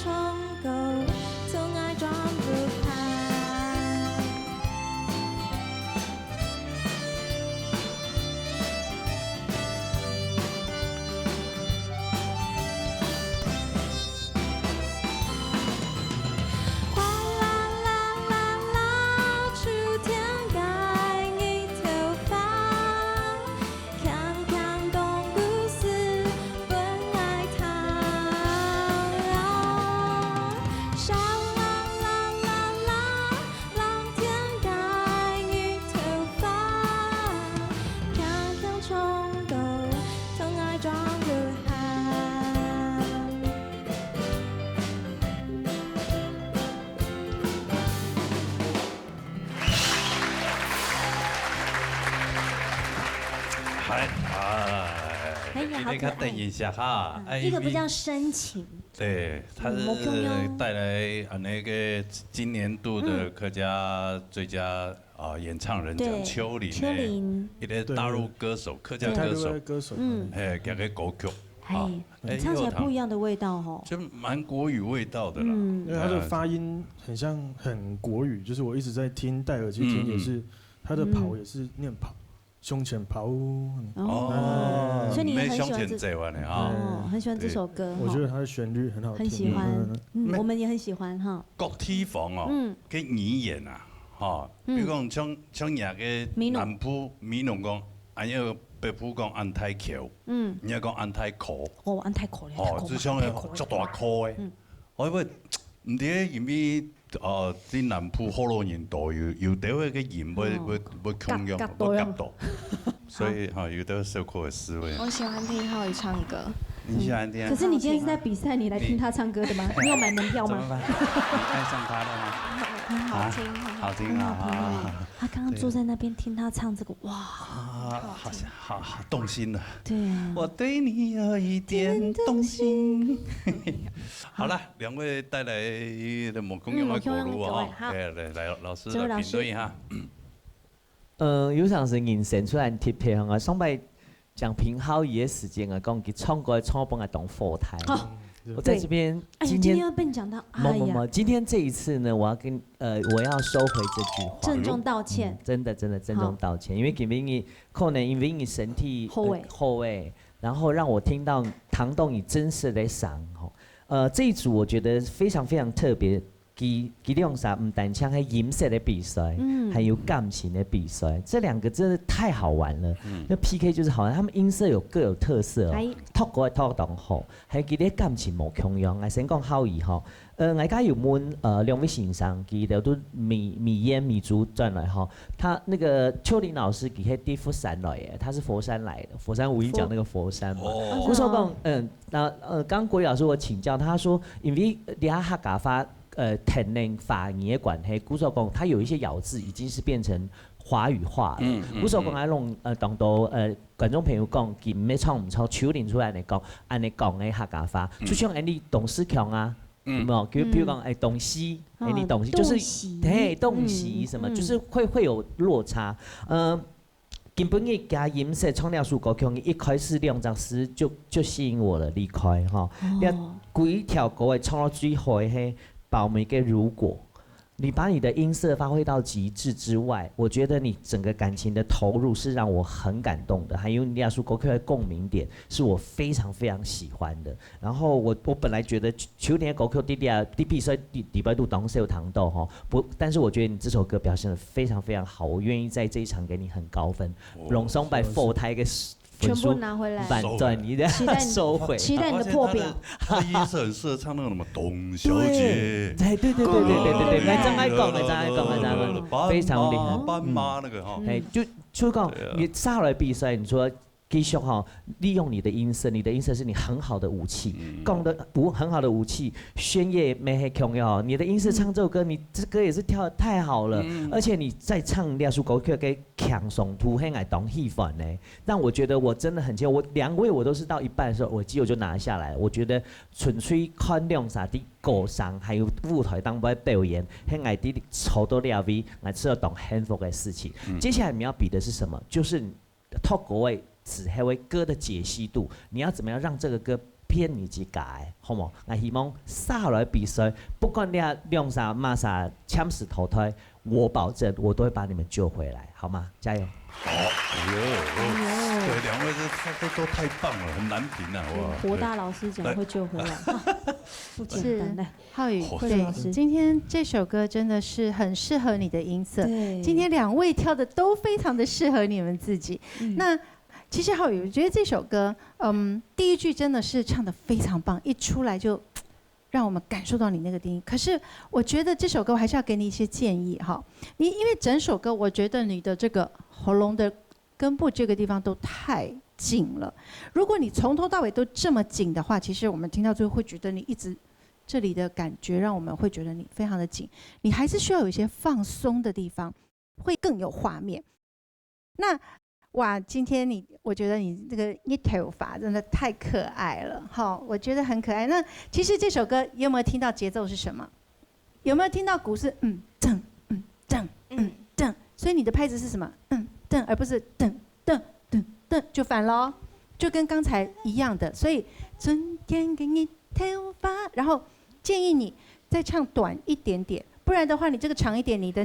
[SPEAKER 1] 從
[SPEAKER 3] 个好可
[SPEAKER 2] 看等
[SPEAKER 3] 爱。
[SPEAKER 2] 一下哈，
[SPEAKER 3] 一个比较深情。
[SPEAKER 2] 对，他是带来那个今年度的客家最佳演唱人奖秋玲，
[SPEAKER 3] 秋玲，
[SPEAKER 2] 一个大陆歌手，客家歌手，加个歌曲，
[SPEAKER 3] 唱起来不一样的味道哦，
[SPEAKER 2] 就蛮国语味道的啦。
[SPEAKER 16] 因为他的发音很国语，就是我一直在听，戴耳机听也是，他的跑也是念跑。胸前跑
[SPEAKER 3] 哦，所以你也很喜欢很喜欢这首歌。
[SPEAKER 16] 我觉得它的旋律很好听，
[SPEAKER 3] 很喜欢，我们也很喜欢哈。
[SPEAKER 2] 国体房哦，跟语言啊，哈，比如讲像那个南部闽南讲，还有北部讲安泰桥，你要讲安泰口，
[SPEAKER 3] 哦，安泰口，
[SPEAKER 2] 哦，就像足大颗的，我以为唔知因为。啲南部好多年代有啲嗰個鹽會強用，會夾到，所以有啲小可嘅思維。
[SPEAKER 17] 我喜歡聽浩宇唱歌。
[SPEAKER 2] 你喜歡聽？
[SPEAKER 3] 可是你今天是在比賽，你來聽他唱歌的嗎？你有買門票嗎？
[SPEAKER 2] 你愛上他了嗎？
[SPEAKER 17] 很好聽，
[SPEAKER 2] 好聽啊！
[SPEAKER 3] 他剛剛坐在那邊聽他唱這個，哇，
[SPEAKER 2] 好動心了。
[SPEAKER 3] 對啊，
[SPEAKER 2] 我對你有一點動心。好了，兩位帶來的某公用的國路啊，來老師來評論一下。
[SPEAKER 10] 有場是人生出來貼片啊，上擺講評浩宇的時間啊，講佢唱歌唱本來當後台。我在這邊，今天
[SPEAKER 3] 要被你講到，
[SPEAKER 10] 今天這一次呢，我要收回這句話，
[SPEAKER 3] 鄭重道歉，
[SPEAKER 10] 真的鄭重道歉，因為可能因為你身體後位，然後讓我聽到唐棟宇真實的嗓，這一組我覺得非常非常特別。佢用啥？唔單唱係音色的比賽，還有感情的比賽，這兩個真的太好玩了。那 PK 就是好玩，他們音色各有特色哦，托歌托當好，還有佢啲感情無強樣。我先講浩宇吼，我家有問兩位先生，佢哋都米族轉來吼，他那個秋玲老師佢係啲佛山來嘅，他是佛山來的，佛山無意講那個佛山嘛。我說講，剛國宇老師我請教，他說因為你喺客家話。天然法語的關係，古所講，它有一些咬字已經是變成華語化了。古所講，當到觀眾朋友講，佢唔係唱唔錯，秋玲出來嚟講，按你講嘅客家話，就像你董事強啊，冇，譬如講董西，你董西就是董西什麼，就是會有落差。根本嘅加音色唱了首歌曲，一開始兩隻詩就吸引我了，離開哈。幾條歌嘅唱到最後嘅。把我們一個如果，你把你的音色發揮到極致之外，我覺得你整個感情的投入是讓我很感動的，還有你亞叔歌曲的共鳴點是我非常非常喜歡的。然後我本來覺得秋玲的歌曲啲比賽禮拜都當時有糖豆哈，但是我覺得你這首歌表現得非常非常好，我願意在這一場給你很高分。龍松擺後台嘅。
[SPEAKER 3] 全部拿回來，
[SPEAKER 10] 反轉你的收回，
[SPEAKER 3] 期待你的破表。
[SPEAKER 2] 他音色很適合唱那個什麼董小姐，
[SPEAKER 10] 對，張愛講，非常厲害。
[SPEAKER 2] 斑馬那個哈，
[SPEAKER 10] 就講你上來比賽，你說。繼續哈，利用你的音色，你的音色是你很好的武器，很好的武器，宣業沒係強要，你的音色唱這首歌，你這歌也是跳得太好了，而且你在唱兩首歌曲嘅強鬆突很愛當氣氛呢，讓我覺得我真的很驕傲，我兩位我都是到一半的時候，我機會就拿下來，我覺得純粹看兩啥啲歌聲，還有舞台當擺表演，很愛啲抽到了位，愛知道當幸福嘅事情。接下來你要比的是什麼？就是透過只係為歌的解析度，你要怎麼樣讓這個歌偏你自己改，好冇？我希望下來比賽，不管你用啥罵啥槍死投胎，我保證我都會把你們救回來，好嗎？加油！
[SPEAKER 2] 好，對，兩位都太棒了，很難評啊！哇，
[SPEAKER 3] 國大老師講會救回來，不簡單的。
[SPEAKER 15] 浩宇，對，今天這首歌真的是很適合你的音色，今天兩位跳的都非常的適合你們自己。那其實浩宇，我覺得這首歌，第一句真的是唱得非常棒，一出來就讓我們感受到你那個低音。可是我覺得這首歌我還是要給你一些建議哈，因為整首歌我覺得你的這個喉嚨的根部這個地方都太緊了。如果你從頭到尾都這麼緊的話，其實我們聽到最後會覺得你一直這裡的感覺讓我們會覺得你非常的緊。你還是需要有一些放鬆的地方，會更有畫面。那哇，今天我觉得你这个一头发真的太可爱了，好，我觉得很可爱。那其实这首歌有没有听到节奏是什么？有没有听到鼓是正正，所以你的拍子是什么？正，而不是噔，就反咯，就跟刚才一样的。所以春天给你头发，然后建议你再唱短一点点，不然的话你这个长一点，你的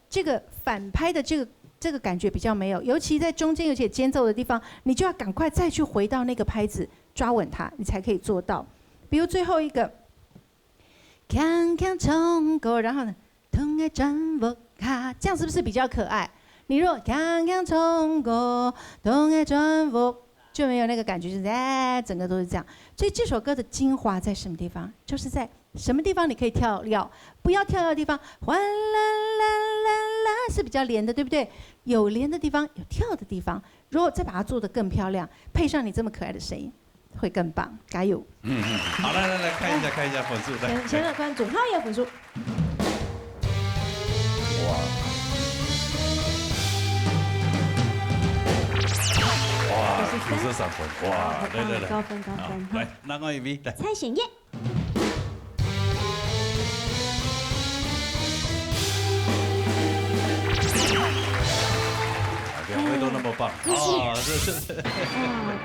[SPEAKER 15] 这个反拍的这个感觉比较没有，尤其在中间有些间奏的地方，你就要赶快再去回到那个拍子，抓稳它，你才可以做到。比如最后一个，锵锵冲过，然后呢，痛爱转不卡，这样是不是比较可爱？你如果锵锵冲过，痛爱转不，就没有那个感觉，就是整个都是这样。所以这首歌的精华在什么地方？就是在什么地方你可以跳跃，不要跳跃的地方，哗啦啦啦啦是比较连的，对不对？有连的地方，有跳的地方，如果再把它做得更漂亮，配上你这么可爱的声音，会更棒。加油！
[SPEAKER 2] 好，来看一下分数。
[SPEAKER 6] 先来看总浩业分数。
[SPEAKER 2] 哇，93分，哇，来，
[SPEAKER 6] 高分，
[SPEAKER 2] 来，那个一位来。
[SPEAKER 6] 蔡显燕。
[SPEAKER 2] 两位都那么棒，是。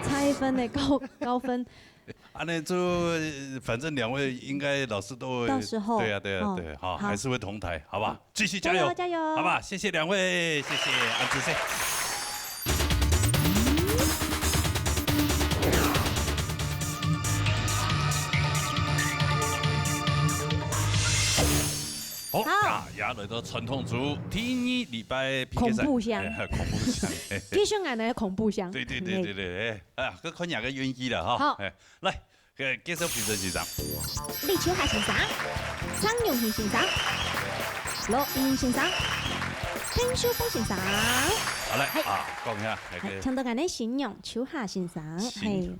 [SPEAKER 6] 差1分的高分。
[SPEAKER 2] 那就反正两位应该老师都会，
[SPEAKER 6] 到时候
[SPEAKER 2] 对啊，好，还是会同台，好吧？继续加油，好吧？谢谢两位，谢谢安子谢。好啊，也來到傳統組第2禮拜 PK 賽，
[SPEAKER 6] 恐怖箱，繼續俺的恐怖箱。
[SPEAKER 2] 對，佢看哪個願意啦哈。
[SPEAKER 6] 好，
[SPEAKER 2] 來，介紹評審先生。
[SPEAKER 6] 李秋霞先生，張永慶先生，羅英先生，丁秀峰先生。
[SPEAKER 2] 好來啊，講一下。
[SPEAKER 6] 唱到俺的形容秋霞先生，係。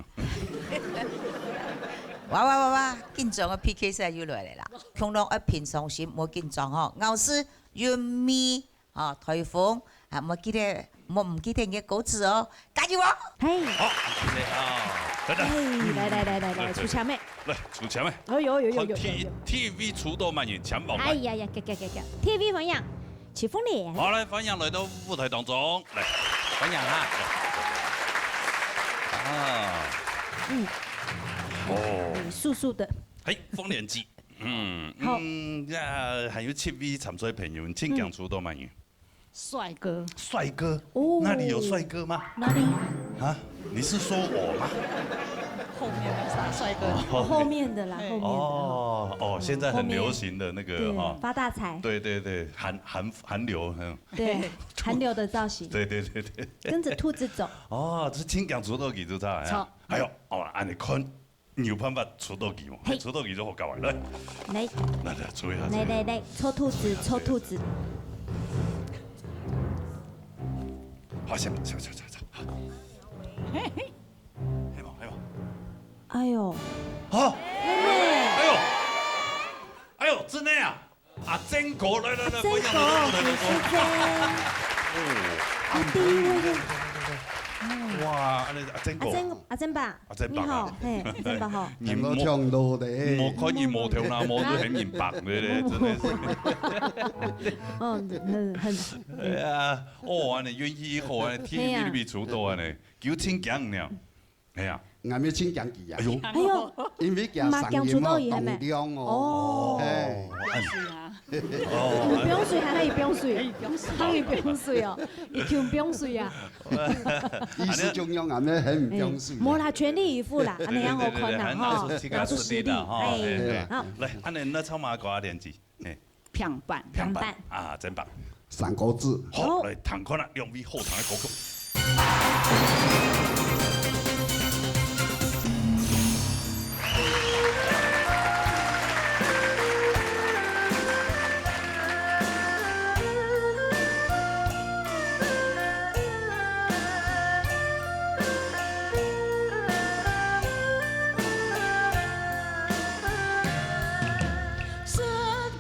[SPEAKER 18] 哇！緊張嘅 PK 賽又來啦！強龍一片上線，冇緊張嗬。牛師、윤미、颱風啊，唔記得嘅歌詞哦，加油哦！
[SPEAKER 6] 係。
[SPEAKER 2] 好，謝謝
[SPEAKER 6] 來，出場咩？
[SPEAKER 2] 來，出場咩？
[SPEAKER 6] 有。
[SPEAKER 2] TV 出道滿員搶榜。
[SPEAKER 6] 哎呀！TV 分享，齊豐年。
[SPEAKER 2] 好，來分享來到舞台當中，來分享哈。
[SPEAKER 6] 素素的。
[SPEAKER 2] 係豐年祭，還有7位參賽朋友，請講出道滿員。
[SPEAKER 8] 帥哥，
[SPEAKER 2] 那裡有帥哥嗎？
[SPEAKER 8] 哪裡？
[SPEAKER 2] 啊，你是說我嗎？
[SPEAKER 8] 後面的帥哥。
[SPEAKER 6] 後面的啦，後面的。
[SPEAKER 2] 哦，現在很流行的那個哈，
[SPEAKER 6] 發大財。
[SPEAKER 2] 對，韓流，
[SPEAKER 6] 對，韓流的造型。
[SPEAKER 2] 對，
[SPEAKER 6] 跟着兔子走。
[SPEAKER 2] 哦，這請講出道記就差呀。還有，按你看。有辦法出道記喎，出道記就好搞來，來，出一下。
[SPEAKER 6] 來，抽兔子。
[SPEAKER 2] 好，下。嘿，
[SPEAKER 6] 哎呦，
[SPEAKER 2] 好，
[SPEAKER 6] 妹妹，
[SPEAKER 2] 哎呦，真的啊，阿珍哥，來，
[SPEAKER 6] 珍哥，第一位。
[SPEAKER 2] 哇！
[SPEAKER 6] 阿珍爸，你好，阿珍爸好。
[SPEAKER 2] 你冇唱到的，冇可以冇跳那冇都很明白的咧，真的是。很。哎呀，你願意好啊，TV 裏邊出道啊，你叫青江了，係啊。
[SPEAKER 19] 啱啱青江記啊！
[SPEAKER 6] 哎呦，
[SPEAKER 19] 因為叫上演嘛，動量哦。
[SPEAKER 6] 不用水還可以不用水，可以不用水哦，一條不用水啊。
[SPEAKER 19] 意思中央啱啱很唔不用水。
[SPEAKER 6] 冇啦，全力以赴啦，安尼樣好困難哈，
[SPEAKER 2] 拿出實力
[SPEAKER 6] 哎，好。
[SPEAKER 2] 來，安尼那唱馬歌連字，
[SPEAKER 8] 平板
[SPEAKER 2] 啊，真棒。
[SPEAKER 19] 三個字。
[SPEAKER 2] 好，來彈看啦，2位後場嘅歌曲。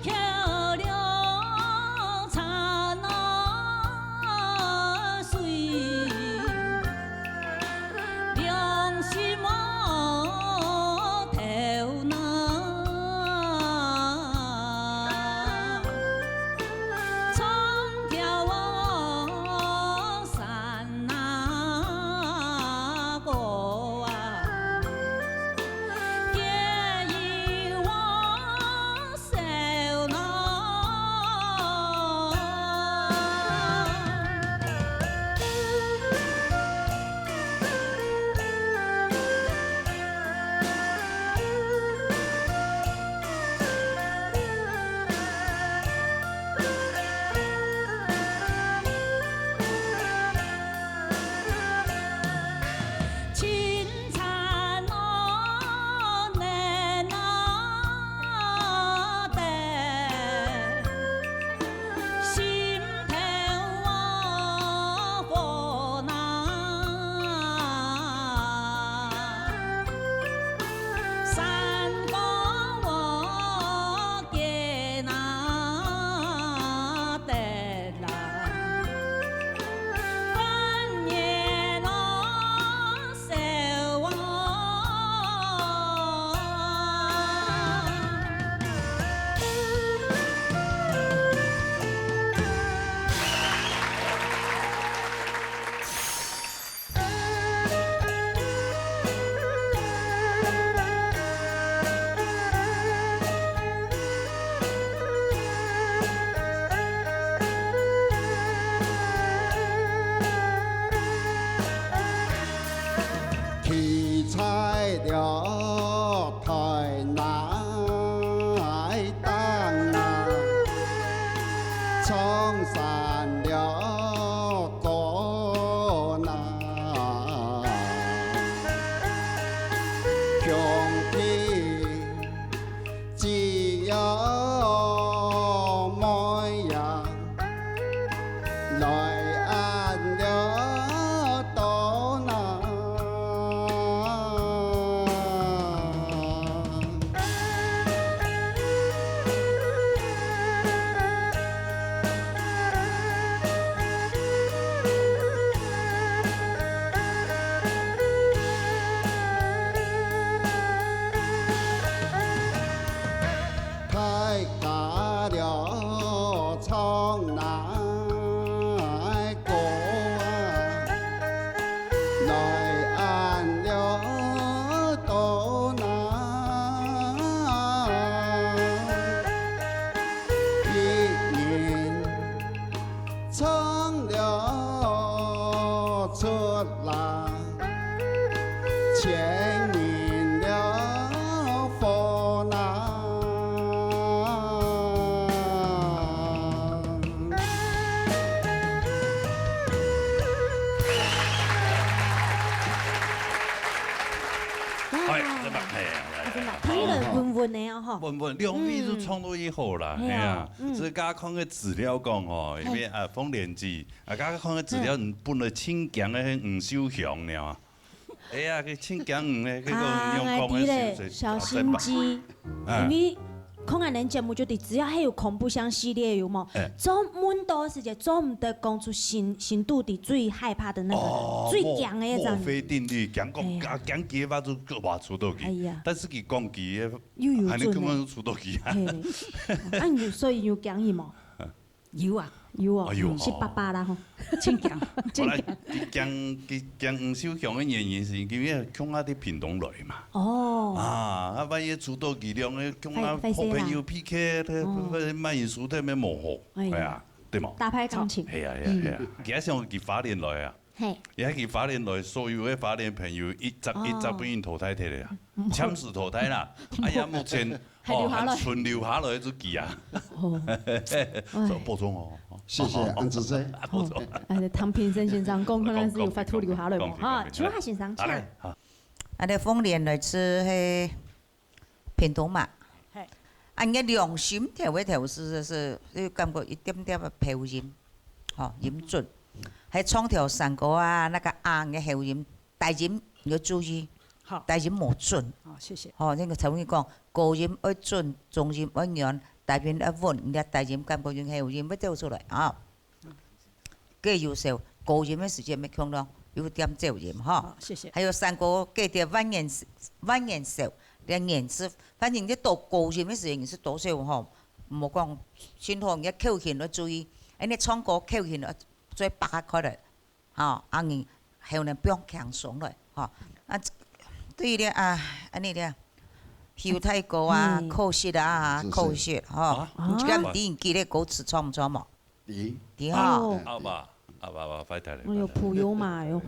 [SPEAKER 1] 漂亮，刹那水。
[SPEAKER 19] 兄弟只有模样，来按了多难。太假了从哪过啊？来按了多难，一年成了出来，千年了佛难。
[SPEAKER 3] 听了温温的哦吼。
[SPEAKER 2] 温温，两位都创作以后啦，系啊，所以家看个资料讲吼，因为啊丰年祭，啊家看个资料本来请强的黄秀祥了。哎呀，佢请强黄的，佢个用讲的
[SPEAKER 3] 小心机，因为恐吓人节目就得只要还有恐怖箱系列有冇？总满多时间总唔得讲出新度的最害怕的那个最强的一张。
[SPEAKER 2] 墨菲定律，强讲几把就话出到去，但是佢讲几个，还你根本出到去啊。
[SPEAKER 3] 啊，有所以有强伊冇？
[SPEAKER 8] 有啊。
[SPEAKER 3] 有哦，是爸爸啦吼，
[SPEAKER 8] 真强，
[SPEAKER 2] 真强。强黄秀祥的原因是因为恐吓啲屏东来嘛。
[SPEAKER 3] 哦。
[SPEAKER 2] 啊，万一出到伎俩嘅恐吓好朋友 PK， 佢卖艺术特别模糊，系啊，对冇？
[SPEAKER 3] 大牌钢琴。
[SPEAKER 2] 系啊系啊系啊，加上佢花莲来啊。
[SPEAKER 3] 係。
[SPEAKER 2] 而家佢花莲來，所有嘅花蓮朋友一集俾人淘汰脱嚟啊，暫時淘汰啦。哎呀，目前存留下來都記啊。播種哦，
[SPEAKER 19] 謝謝安子姐。
[SPEAKER 2] 播種。
[SPEAKER 3] 唐平生先生講，可能是有法度留下來喎。哈，請問先生，請。
[SPEAKER 18] 啊，你豐年來自係屏東嘛？係。啊，嘅良心調嘅調是你感覺一點點嘅漂鹽，哦，鹽準。喺創條山歌啊，那個硬嘅後鹽大鹽要注意，大鹽冇準。
[SPEAKER 8] 好，謝謝。
[SPEAKER 18] 哦，呢個頭先講高鹽要準，中鹽要軟，大鹽要穩，你大鹽感覺用後鹽要掉出來啊。計有時候高鹽嘅時間要強咯，有點走鹽哈。
[SPEAKER 8] 謝謝。
[SPEAKER 18] 還有山歌計啲彎顏色，啲顏色，反正你到高鹽嘅時間是多少吼，冇講先學嘅口弦要注意，你唱歌口弦要。最白開嚟，嚇，安然後呢不用強上來，嚇，啊，對咧啊，安尼咧，跳太歌啊，口舌啊，口舌，嚇，咁啲記咧歌詞錯唔錯冇？啲嚇，
[SPEAKER 2] 阿爸，快睇嚟。
[SPEAKER 3] 我有譜有碼喲。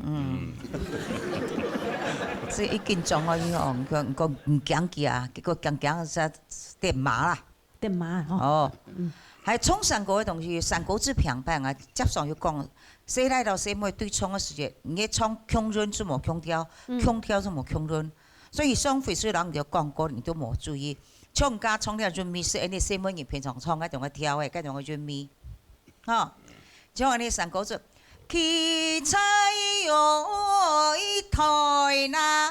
[SPEAKER 18] 即係已經撞我以後，佢唔講記啊，結果講實電碼啦。
[SPEAKER 3] 電碼
[SPEAKER 18] 哦。係衝山歌嘅東西，山歌之平平啊，接上要講，細來到細妹對衝嘅時節，你唱強潤就冇強調，強調就冇強潤，所以雙飛雖然就講歌你都冇注意，唱歌唱了潤咪是你細妹你平常唱嘅同佢跳嘅，跟住我潤咪，嚇，像我哋山歌就，奇彩哟一台那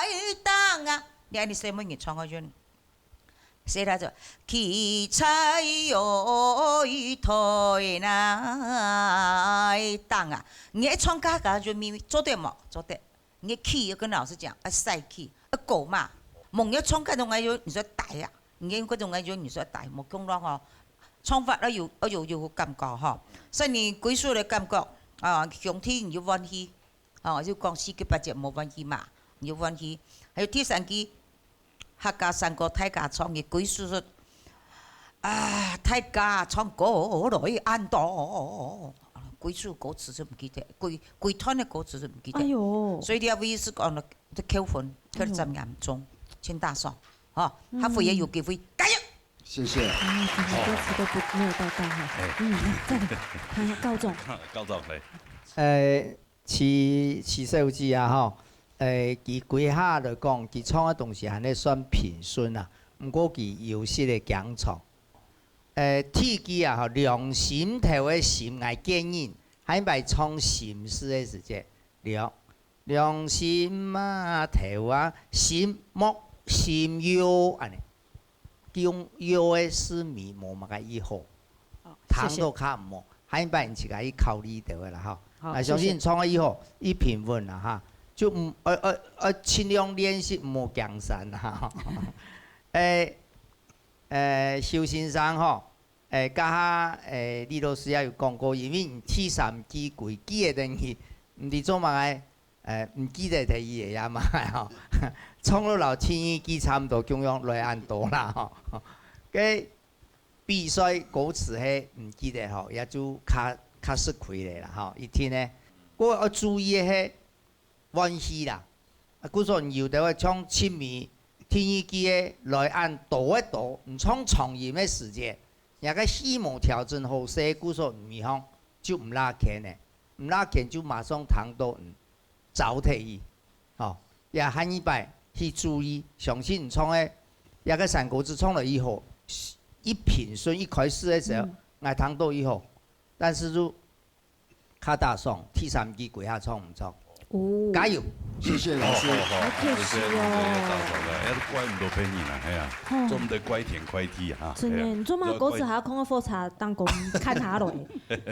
[SPEAKER 18] 一當啊，你細妹你唱嘅潤。寫嚟就奇彩哟一台那當啊！你唱歌噶就咪做得冇做得，你 key 要跟老師講，要細 key，要高嘛。夢一唱歌仲係要你說大啊，你嗰種係要你說大，冇講咯嗬。唱法要感覺嗬，所以你歸屬嘅感覺啊，向天要歡喜，啊要講四季八節冇歡喜嘛，要歡喜，還有第三句。客家山歌大家唱嘅鬼叔叔啊，大家唱歌來安多，鬼叔歌詞就唔記得，鬼團嘅歌詞就唔記得。哎呦！所以你有意思講啦，啲扣分扣得真嚴重，請大爽，嚇，下回也有機會加油。
[SPEAKER 19] 謝謝。
[SPEAKER 3] 歌詞都沒有到哈。再來看下高總。
[SPEAKER 2] 高總嚟。
[SPEAKER 20] 起西遊記啊，哈。伊规下来讲，伊创的东西还咧算平顺啊，毋过伊有些个强创。铁机啊，吼良心头的心爱建议，还袂创心思的时节，良心啊头啊心木心腰安尼，中腰的思迷无嘛个以后，糖都较毋好，还袂是甲伊考虑到的啦吼。啊，相信创以后，伊平稳啦哈。就尽量练习莫江山哈。修先生吼，甲李老师也有讲过，因为铁三记规记的东西，毋是做嘛个，毋记得摕伊个呀嘛吼。创了老天记差不多中央来按多啦吼。个比赛歌词迄毋记得吼，也就较实开咧啦吼。伊听呢，我要注意迄。关系啦，古说有的话唱亲密天意机的来按多一多，唔唱长远的时间，也个希望调整好些，古说唔方就唔拉钱呢，唔拉钱就马上谈到糟蹋伊，哦，也喊一摆去注意，相信唱的，也个三国志唱了以后，一品顺一开始的时候，爱谈到以后，但是就较大爽，第三季跪下唱唔唱？加油！
[SPEAKER 19] 谢谢老师，
[SPEAKER 2] 好可惜哦，要怪唔到便宜啦，系啊，做唔得乖田快梯哈。
[SPEAKER 3] 真的，你做嘛狗子还要空个复查当工看下落，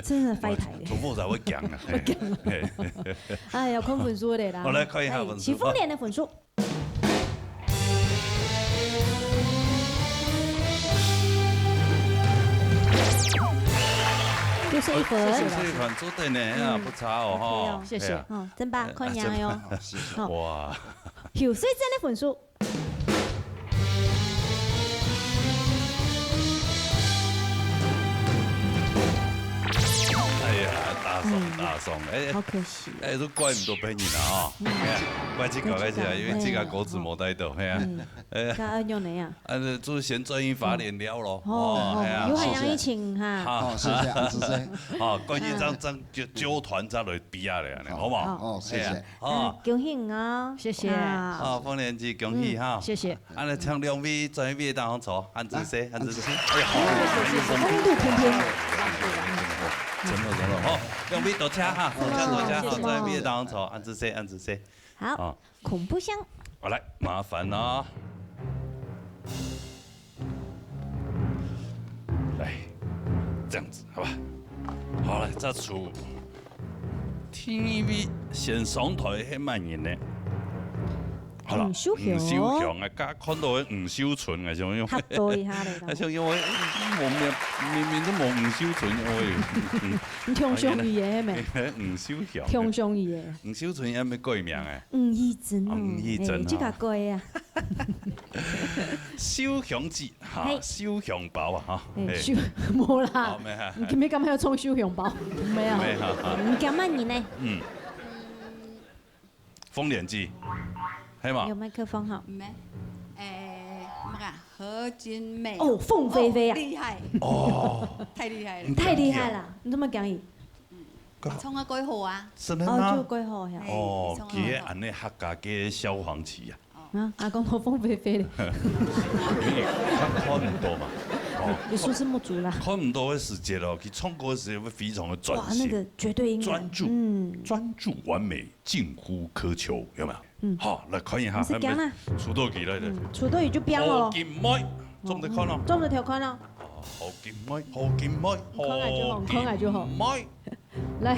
[SPEAKER 3] 真的废台的。
[SPEAKER 2] 做复查会强啊，
[SPEAKER 3] 哎呀，看分数的啦。
[SPEAKER 2] 我来看一下分数。
[SPEAKER 3] 齐丰年的分数。61分
[SPEAKER 2] 61分，做对呢，啊，不差哦哈。
[SPEAKER 3] 谢谢。哦，真棒，看样哟。
[SPEAKER 2] 哇。
[SPEAKER 3] 邱水珍的分数。
[SPEAKER 2] 哎呀，大爽，哎，
[SPEAKER 3] 好可惜。
[SPEAKER 2] 哎，都怪唔到别人啦哦，怪这个，因为这个果子冇带到，系啊。
[SPEAKER 3] 加用你啊？
[SPEAKER 2] 就先转移发联了咯。
[SPEAKER 3] 哦，有海洋疫情哈。
[SPEAKER 19] 好，谢谢安志生。
[SPEAKER 2] 好，关键纠团再来比下来，好不好？
[SPEAKER 19] 哦，谢谢。
[SPEAKER 3] 哦，恭喜啊，谢谢。
[SPEAKER 2] 好，丰年祭恭喜哈。
[SPEAKER 3] 谢谢。
[SPEAKER 2] 安尼唱两位专业当中坐，安子生，安子生。哎呀，好，
[SPEAKER 3] 风度翩翩。
[SPEAKER 2] 真的，好，两位多车哈，多车好，专业当中坐，安子生，安子生。
[SPEAKER 3] 好，恐怖箱。
[SPEAKER 2] 好来，麻烦了。来，这样子，好吧。好了，再出 TV 先上台迄慢人呢。好了，
[SPEAKER 3] 吴秀
[SPEAKER 2] 雄啊，加看到的吴秀纯啊，像用。
[SPEAKER 3] 合作一下嘞。
[SPEAKER 2] 啊，像因为明明都冇吳秀纯哦。
[SPEAKER 3] 你聽上語嘢咩？
[SPEAKER 2] 吳秀雄。
[SPEAKER 3] 聽上語嘢。
[SPEAKER 2] 吳秀純有咩改名誒？
[SPEAKER 3] 吳義珍哦。
[SPEAKER 2] 吳義珍。
[SPEAKER 3] 即個改啊。
[SPEAKER 2] 小熊節嚇，小熊包啊嚇。
[SPEAKER 3] 小冇啦。唔見咩咁喺度衝小熊包？唔係啊。唔叫乜嘢呢？
[SPEAKER 2] 嗯。豐年祭。係嘛？
[SPEAKER 3] 有麥克風哈。
[SPEAKER 8] 唔係，乜啊？何君美。
[SPEAKER 3] 哦，鳳飛飛啊。
[SPEAKER 8] 厲害。
[SPEAKER 2] 哦。
[SPEAKER 8] 太厲害了。
[SPEAKER 3] 太厲害啦！你怎麼講伊？
[SPEAKER 8] 創個幾號啊？
[SPEAKER 2] 真的嗎？
[SPEAKER 3] 就幾號呀？
[SPEAKER 2] 哦，佢係安尼客家嘅消防旗啊。
[SPEAKER 3] 啊，阿公我鳳飛飛咧。
[SPEAKER 2] 看唔到嘛？
[SPEAKER 3] 你素質不足啦。
[SPEAKER 2] 看唔到嘅時節咯，佢唱歌嘅時候會非常的專心。
[SPEAKER 3] 哇，那個絕對應該。
[SPEAKER 2] 專注完美，近乎苛求，有沒有？好，來看一下。
[SPEAKER 3] 是講啦。
[SPEAKER 2] 出道幾來的？
[SPEAKER 3] 出道就變咯。
[SPEAKER 2] 好見妹，中得看咯。
[SPEAKER 3] 中得條看咯。
[SPEAKER 2] 好見妹，好見妹，好見妹。
[SPEAKER 3] 來。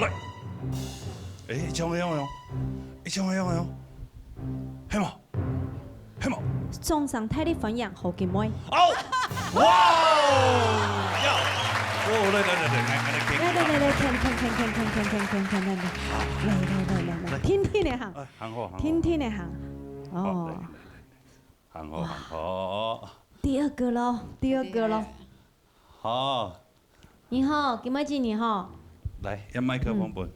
[SPEAKER 2] 誒，唱個樣個樣，唱個樣個樣，係嘛？係嘛？
[SPEAKER 3] 送上泰力分享好見妹。
[SPEAKER 2] 好，哇！呀！哦，
[SPEAKER 3] 來，天天的行，天天的行，哦，
[SPEAKER 2] 行好。
[SPEAKER 3] 第二個咯。
[SPEAKER 2] 好。
[SPEAKER 3] 你好，幾麥子你好？
[SPEAKER 2] 來，一麥克風本。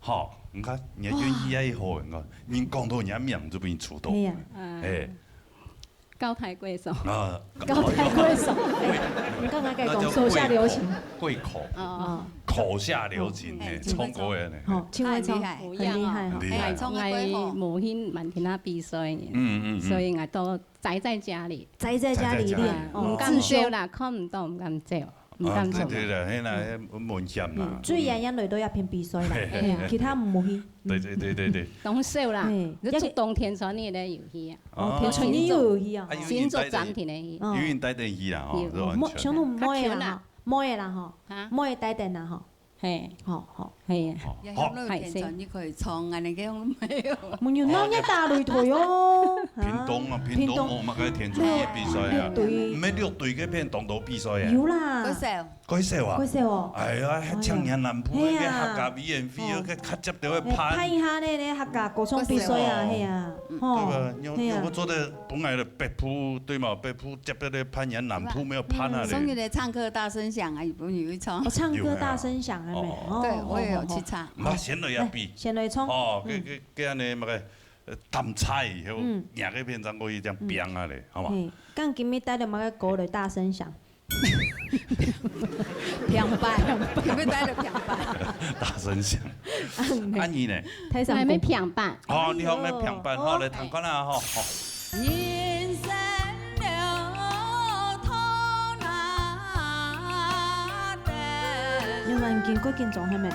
[SPEAKER 2] 好，你看，你願意也好，你講到人名就俾你出道。哎。
[SPEAKER 21] 高抬贵手。
[SPEAKER 2] 啊，
[SPEAKER 3] 高抬贵手，你刚刚讲手下留情，
[SPEAKER 2] 贵口，口下留情，中国人呢。
[SPEAKER 3] 哦，青蛙聪很厉害，
[SPEAKER 2] 很厉害。
[SPEAKER 21] 我母亲蛮听他比赛，所以我都宅在家里，
[SPEAKER 3] 宅在家里练，
[SPEAKER 21] 唔敢笑啦，看唔到唔敢笑。
[SPEAKER 2] 對對啦，迄個門險啦。
[SPEAKER 3] 最人眼淚都一片鼻水啦，其他唔去。
[SPEAKER 2] 對。
[SPEAKER 21] 懂笑啦，你做冬天穿你咧遊戲啊？
[SPEAKER 3] 哦，穿你遊戲啊？
[SPEAKER 21] 先做暫停咧。
[SPEAKER 2] 有人帶電戲啦，吼。
[SPEAKER 3] 想到唔買啦，買啦吼，買帶電啦吼。
[SPEAKER 21] 係，
[SPEAKER 3] 好，
[SPEAKER 21] 係啊。
[SPEAKER 8] 係先。你可以創啊，你嘅樣沒有。
[SPEAKER 3] 唔要攞一大擂台哦。
[SPEAKER 2] 屏東我嘛個田中嘅比賽啊，唔係六隊嘅偏東島比賽啊。
[SPEAKER 3] 有啦。
[SPEAKER 2] 改少啊！
[SPEAKER 3] 改少哦！
[SPEAKER 2] 哎呀，青年南埔嘅客家語言飛，個較接到去攀。
[SPEAKER 3] 攀一下咧客家歌唱比賽啊，係啊。
[SPEAKER 2] 對吧？因為我做的本來的北埔對嘛，北埔接到的攀岩，南埔沒有攀啊。
[SPEAKER 8] 所以你唱歌大聲響啊，有冇去唱？
[SPEAKER 3] 唱歌大聲響啊咩？
[SPEAKER 8] 對，我也有去唱。
[SPEAKER 2] 嘛，先來也比。
[SPEAKER 3] 先來唱。
[SPEAKER 2] 哦，佢安尼乜個淡菜，然後廿個片場可以這樣編啊咧，好嘛？
[SPEAKER 3] 咁今日帶到乜個歌嚟大聲響？
[SPEAKER 8] 平板，有冇帶到平板？
[SPEAKER 2] 大聲響。安妮呢？
[SPEAKER 21] 睇上咩平板？
[SPEAKER 2] 哦，你學咩平板？好，嚟彈講啦，嗬。
[SPEAKER 1] 人生了拖那地。
[SPEAKER 3] 有人見嗰件狀係咩？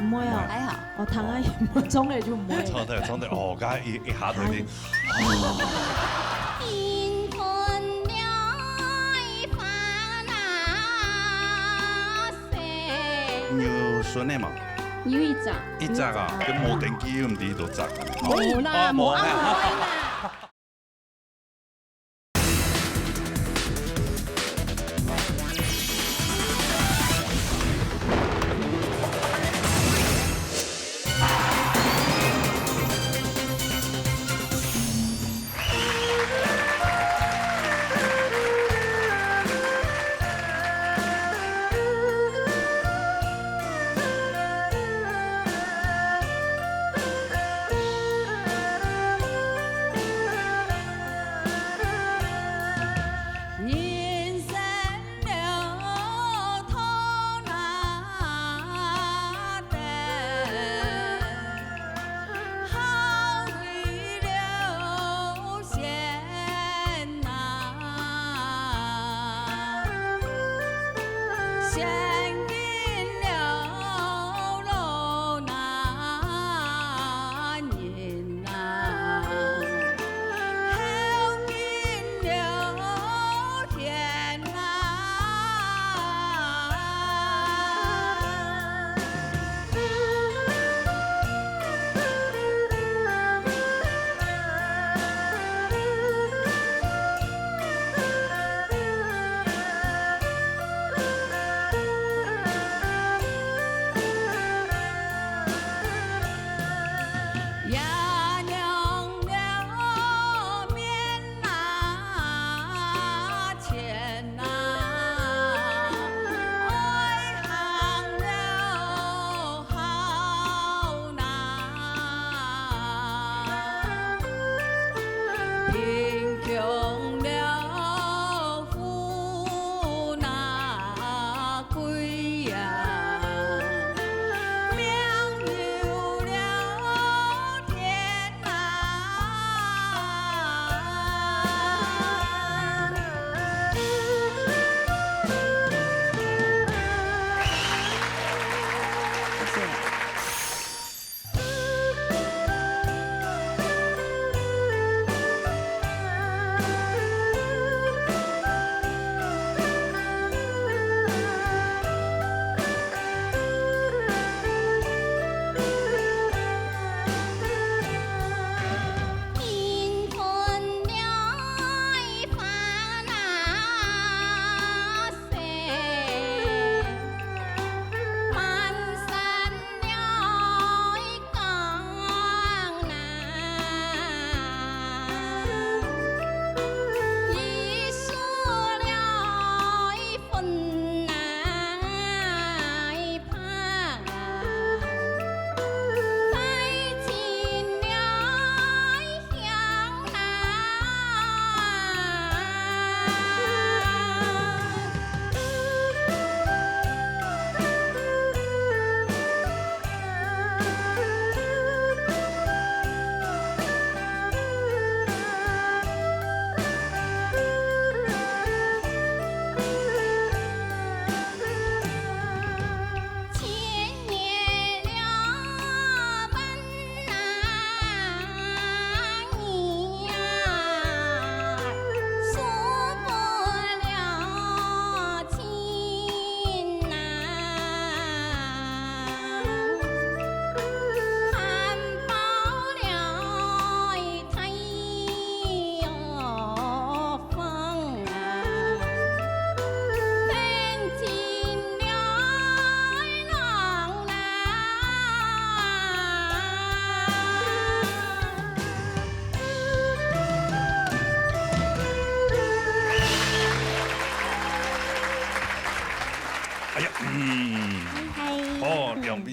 [SPEAKER 3] 唔會啊，
[SPEAKER 8] 還好。
[SPEAKER 3] 我彈啊，唔裝嚟就唔會。
[SPEAKER 2] 錯的，哦，家一下就啲。有孫的嘛？
[SPEAKER 21] 有一隻。
[SPEAKER 2] 一隻啊，跟無電機咁啲都隻。
[SPEAKER 21] 冇啦，冇啊，冇啦。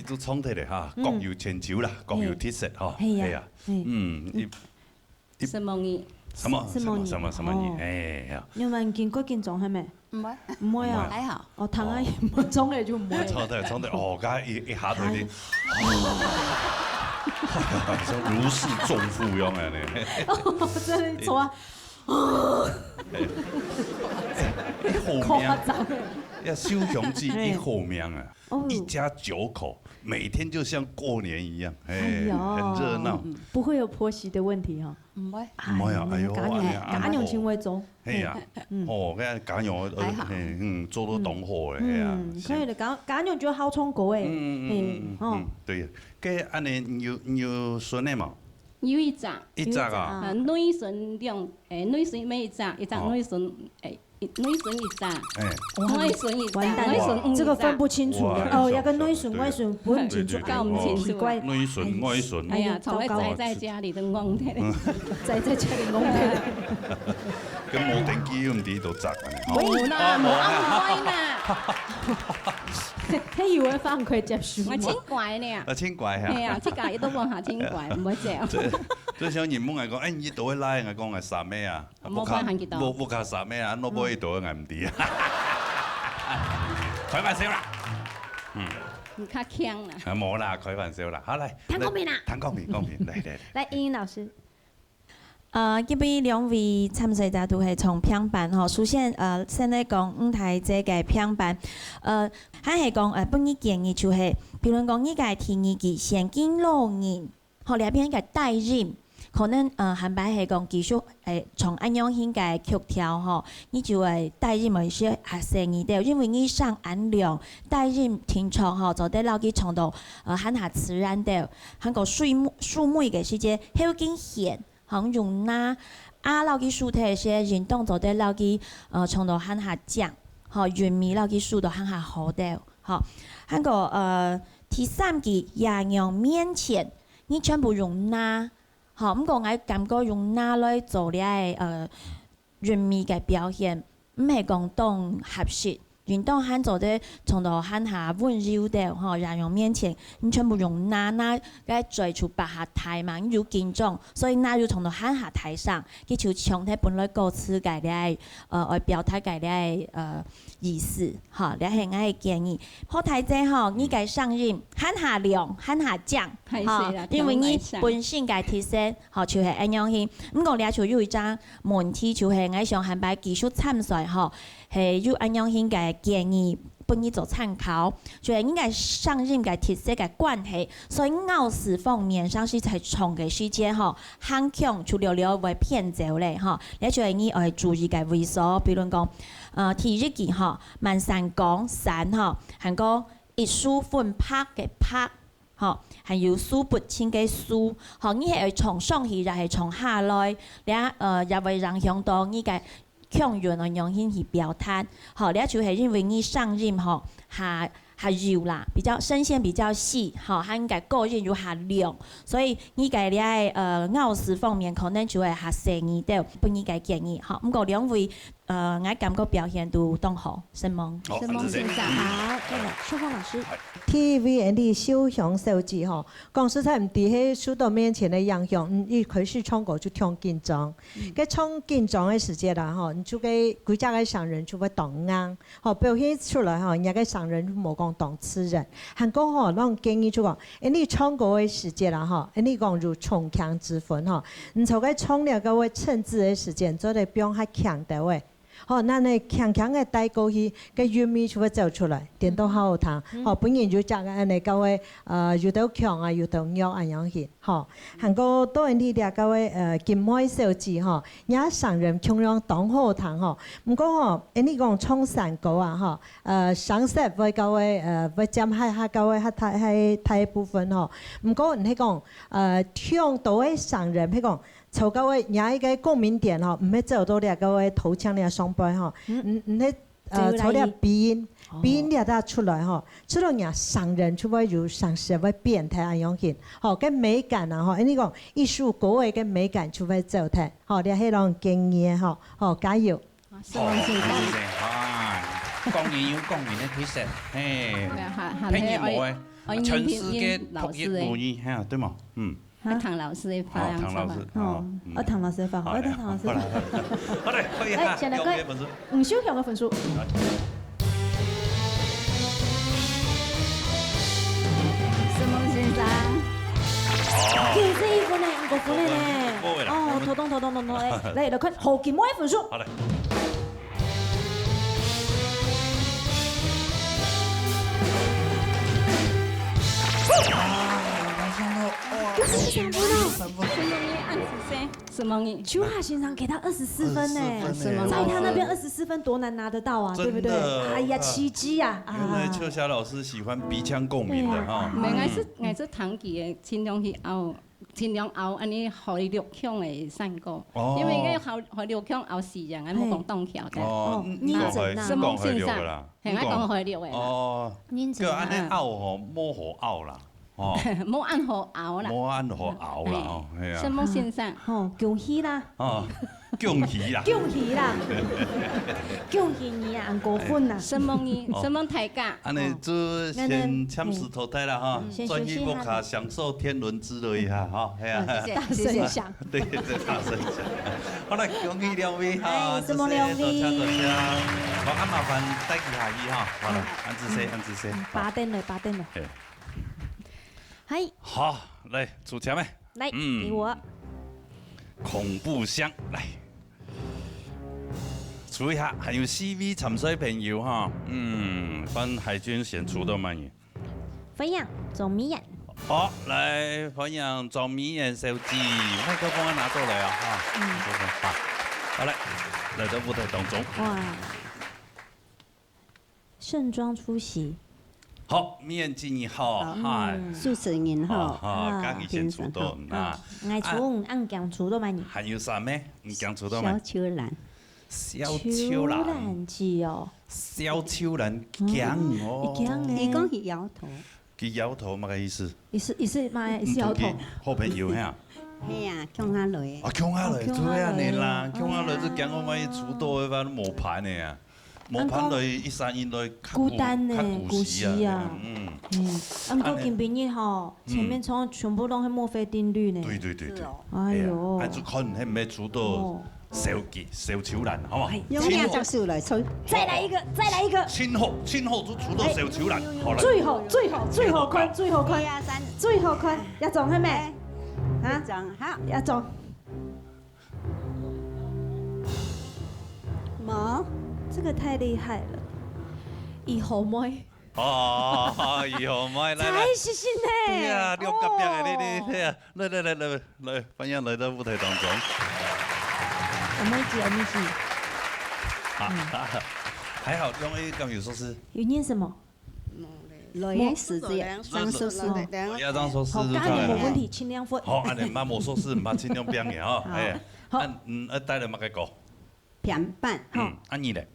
[SPEAKER 2] 都创起嚟嚇，各有千秋啦，各有特色嚇。
[SPEAKER 3] 係啊，
[SPEAKER 21] 什麼意？
[SPEAKER 2] 什麼意？哎呀！
[SPEAKER 3] 你有冇見過見狀係咩？
[SPEAKER 21] 唔會，
[SPEAKER 3] 唔會啊，
[SPEAKER 21] 還好。
[SPEAKER 3] 哦，唐阿姨冇裝嘅就唔會。
[SPEAKER 2] 創得，哦，家一下到啲，像如釋重負咁樣咧。
[SPEAKER 3] 真係錯啊！
[SPEAKER 2] 後面，修雄記一後面啊，一家9口，每天就像過年一樣，哎，很熱鬧。
[SPEAKER 3] 不會有婆媳的問題哈？
[SPEAKER 21] 唔會。
[SPEAKER 2] 唔會啊，哎呦，
[SPEAKER 3] 家娘親為做。
[SPEAKER 2] 係啊，哦，嗰家娘，做到懂貨嘅，係啊。
[SPEAKER 3] 可以的，家娘就好充國誒。
[SPEAKER 2] 對，嘅安尼你有孫嘅嘛？
[SPEAKER 21] 有一隻。
[SPEAKER 2] 一隻啊？
[SPEAKER 21] 女孫兩，女孫每一隻，一隻女孫女孫一隻，外孫一隻，外孫
[SPEAKER 3] 這個分不清楚的哦，要跟內孫外孫不很清楚，
[SPEAKER 21] 搞唔清楚。
[SPEAKER 2] 內孫外孫。
[SPEAKER 21] 哎呀，從來在家裡都戇嘅，
[SPEAKER 3] 在家裡戇嘅。
[SPEAKER 2] 咁冇電機唔知道摘嘅。
[SPEAKER 21] 冇啦，冇啱開啦。
[SPEAKER 3] 佢以為翻佢接書。
[SPEAKER 21] 我清怪呢。
[SPEAKER 2] 清怪嚇。
[SPEAKER 21] 係啊，即係都講下清怪，唔會借。
[SPEAKER 2] 即像人們講，你到去拉，我講係啥咩啊？
[SPEAKER 21] 冇關係嘅。
[SPEAKER 2] 冇卡啥咩啊？我冇去到我唔知啊。開玩笑啦。
[SPEAKER 21] 唔卡強啦。
[SPEAKER 2] 冇啦，開玩笑啦。好嚟。
[SPEAKER 3] 談公平啦。
[SPEAKER 2] 談公平，嚟。
[SPEAKER 3] 來，英英老師。
[SPEAKER 4] 這邊兩位參賽者都係從平板吼，首先現在講舞台這個平板，還係講本日建議就係，比如講呢個提議嘅先見路人，吼兩邊嘅帶入，可能韓版係講技術從安樣型嘅曲調吼，你就係帶入某些學生意的，因為你上安良帶入聽唱吼，就得撈佢唱到很下自然的，韓國樹木嘅時間好驚險。好用那撈佢樹體些運動做得撈佢唱到很下正，吼韻味撈佢樹到很下好的，吼韓國第三個亞陽面前，你全部用那，吼咁講我感覺用那來做咧韻味嘅表現，唔係講當合適。運動漢做得從到漢下溫柔的吼，亞陽面前，你全部用那嘅最初白下台嘛，你要緊張，所以那要從到漢下台上，佢就唱睇本來歌詞嘅咧來表達嘅咧意思，吼，你係我嘅建議。好睇者吼，你嘅上任漢下亮，漢下正，吼，因為你本身嘅特色，吼就係咁樣去。咁講你就有一張問題，就係我上漢擺技術參賽，吼。係要按樣型嘅建議，幫你做參考，就係應該上任嘅特色嘅關係，所以咬字方面上是在長嘅時間吼，很強就了為偏走咧吼，你就係你要注意嘅位所，比如講第一句吼，萬山講山吼，韓國一書分拍嘅拍。吼，還有書不清嘅書，吼，你係從上去，又係從下來，你也會影響到你嘅。強弱嘅樣型去表達，好，你就係因為你上任吼下柔啦，比較聲線比較細，好，還個個人又下亮，所以你嘅咧咬字方面可能就係下細啲啲，不你嘅建議，好，咁個兩位我感覺表現都當好，申夢
[SPEAKER 3] 先生，好，秀鳳老師。
[SPEAKER 22] TVB 小享手機吼，講實在唔啲喺書到面前嘅影響，你開始唱歌就唱緊張，嘅唱緊張嘅時間啦吼，你就嘅規家嘅上人就會動硬，吼表現出來吼，人家嘅上人冇講當次人，韓國吼，讓建議就講，你唱歌嘅時間啦吼，你講如衝強之分吼，你從嘅唱了個位稱字嘅時間，做得表還強的位。好，那你強強嘅帶過去，個韻味就會走出來，點都好好聽。好，本人就講嘅你各位又到強啊，又到弱咁樣去。好，韓國多人啲啲各位金妹小姐吼，也上人腔樣當好聽吼。唔過吼，你講唱山歌啊吼，上色為各位為佔係各位係睇部分吼。唔過你講唱到嘅上人，譬講。從各位廿一個共鳴點吼，唔係走到咧各位頭腔咧雙背吼，唔係從咧鼻音咧得出來吼，出到人上人出來如上社會變態咁樣嘅，吼嘅美感啊吼，你講藝術各位嘅美感出來走睇，吼你係讓經驗吼，吼加油！
[SPEAKER 2] 講完有講完嘅特色，誒，偏熱冇誒。全世界
[SPEAKER 21] 老师的
[SPEAKER 2] 母语，吓对嘛？
[SPEAKER 21] 唐老师的发扬
[SPEAKER 2] 唐老师，
[SPEAKER 3] 唐老师的发好，唐老师。
[SPEAKER 2] 好嘞，可以哈。
[SPEAKER 3] 现在可以5小项的分数。
[SPEAKER 21] 沈梦先生。
[SPEAKER 3] 91分呢，5分呢。哦，头痛嘞，来看何建模的分数。
[SPEAKER 2] 好嘞。
[SPEAKER 3] 23分哦。
[SPEAKER 21] 沈梦怡，
[SPEAKER 3] 秋华先生给他24分呢，在他那边24分多难拿得到啊，对不对？哎呀，奇迹啊！
[SPEAKER 2] 原来秋霞老师喜欢鼻腔共鸣的哈。
[SPEAKER 21] 唔系，我是唐记的，尽量去熬，安尼互伊录腔会散过，因为个互录腔熬时间，俺冇讲动桥的。
[SPEAKER 2] 哦，你讲系录的啦，
[SPEAKER 21] 系我讲系录的。
[SPEAKER 2] 哦，叫安尼拗吼，摸好拗啦。哦，
[SPEAKER 21] 冇按好熬啦，
[SPEAKER 2] 冇按好熬啦，哦，系啊。
[SPEAKER 21] 沈梦先生，
[SPEAKER 3] 恭喜啦！
[SPEAKER 2] 哦，恭喜啦！
[SPEAKER 3] 恭喜啦！恭喜你啊，5分啦！
[SPEAKER 21] 沈梦怡，沈梦大家。
[SPEAKER 2] 安尼就先签字淘汰啦哈，专业木卡享受天伦之乐哈，哈，系啊。
[SPEAKER 3] 大声响。
[SPEAKER 2] 对，大声响。好嘞，恭喜两位哈，
[SPEAKER 3] 沈梦两位。
[SPEAKER 2] 多谢。我按麻烦带起下衣哈，好了，安姿势。
[SPEAKER 3] 8点了。嗨，
[SPEAKER 2] 好，来出钱没？
[SPEAKER 3] 来，给我。
[SPEAKER 2] 恐怖箱来，出一下，还有 CV 沉水朋友哈，帮海军选出的满意。
[SPEAKER 3] 分享总米眼。
[SPEAKER 2] 好，来分享总米眼手机，麦克风拿过来啊哈。好嘞，来到舞台当中。哇，
[SPEAKER 3] 盛装出席。
[SPEAKER 2] 好，面筋好，哈，
[SPEAKER 21] 主持人好，
[SPEAKER 2] 刚以前出道啊，
[SPEAKER 3] 爱出按讲出道嘛你。
[SPEAKER 2] 还有啥咩？你讲出道吗？
[SPEAKER 21] 小秋兰，
[SPEAKER 3] 秋兰记哦。
[SPEAKER 2] 小秋兰讲哦。
[SPEAKER 21] 你讲是摇头。
[SPEAKER 2] 佢搖頭乜嘅意思？
[SPEAKER 3] 意思嘛，是搖頭。
[SPEAKER 2] 好朋友嚇。
[SPEAKER 21] 係啊，強下來。
[SPEAKER 2] 啊，強下來，對啊，你啦，強下來都講我咪出道嘅話都冇盤嘅啊。冇盤來一山一來
[SPEAKER 3] 孤單呢，孤寂啊。按個見邊日吼，前面從全部都係墨菲定律呢。
[SPEAKER 2] 對。
[SPEAKER 3] 哎呦。
[SPEAKER 2] 按住看係唔係出道小秋蘭，好嘛？
[SPEAKER 21] 用兩隻手來吹。
[SPEAKER 3] 再來一個。
[SPEAKER 2] 千號都出到小秋蘭，好啦。
[SPEAKER 3] 最後看，一種係咩？
[SPEAKER 21] 啊，好，
[SPEAKER 3] 一種。
[SPEAKER 21] 冇。
[SPEAKER 3] 這個太厲害了，以後妹。
[SPEAKER 2] 哦，以後妹來。
[SPEAKER 3] 太細心呢。
[SPEAKER 2] 對啊，兩個邊嘅你睇啊，來，歡迎來到舞台當中。
[SPEAKER 3] 我們一起。
[SPEAKER 2] 還好，用一剛有說是。
[SPEAKER 3] 有念什麼？
[SPEAKER 21] 來時間，張碩士。
[SPEAKER 2] 要張碩士。
[SPEAKER 3] 好，剛才冇問題，輕量分。
[SPEAKER 2] 好，安尼冇冇碩士，唔怕輕量變嘅哈。
[SPEAKER 3] 好。
[SPEAKER 2] 帶嚟乜嘅歌？
[SPEAKER 21] 平板。
[SPEAKER 2] 安妮咧。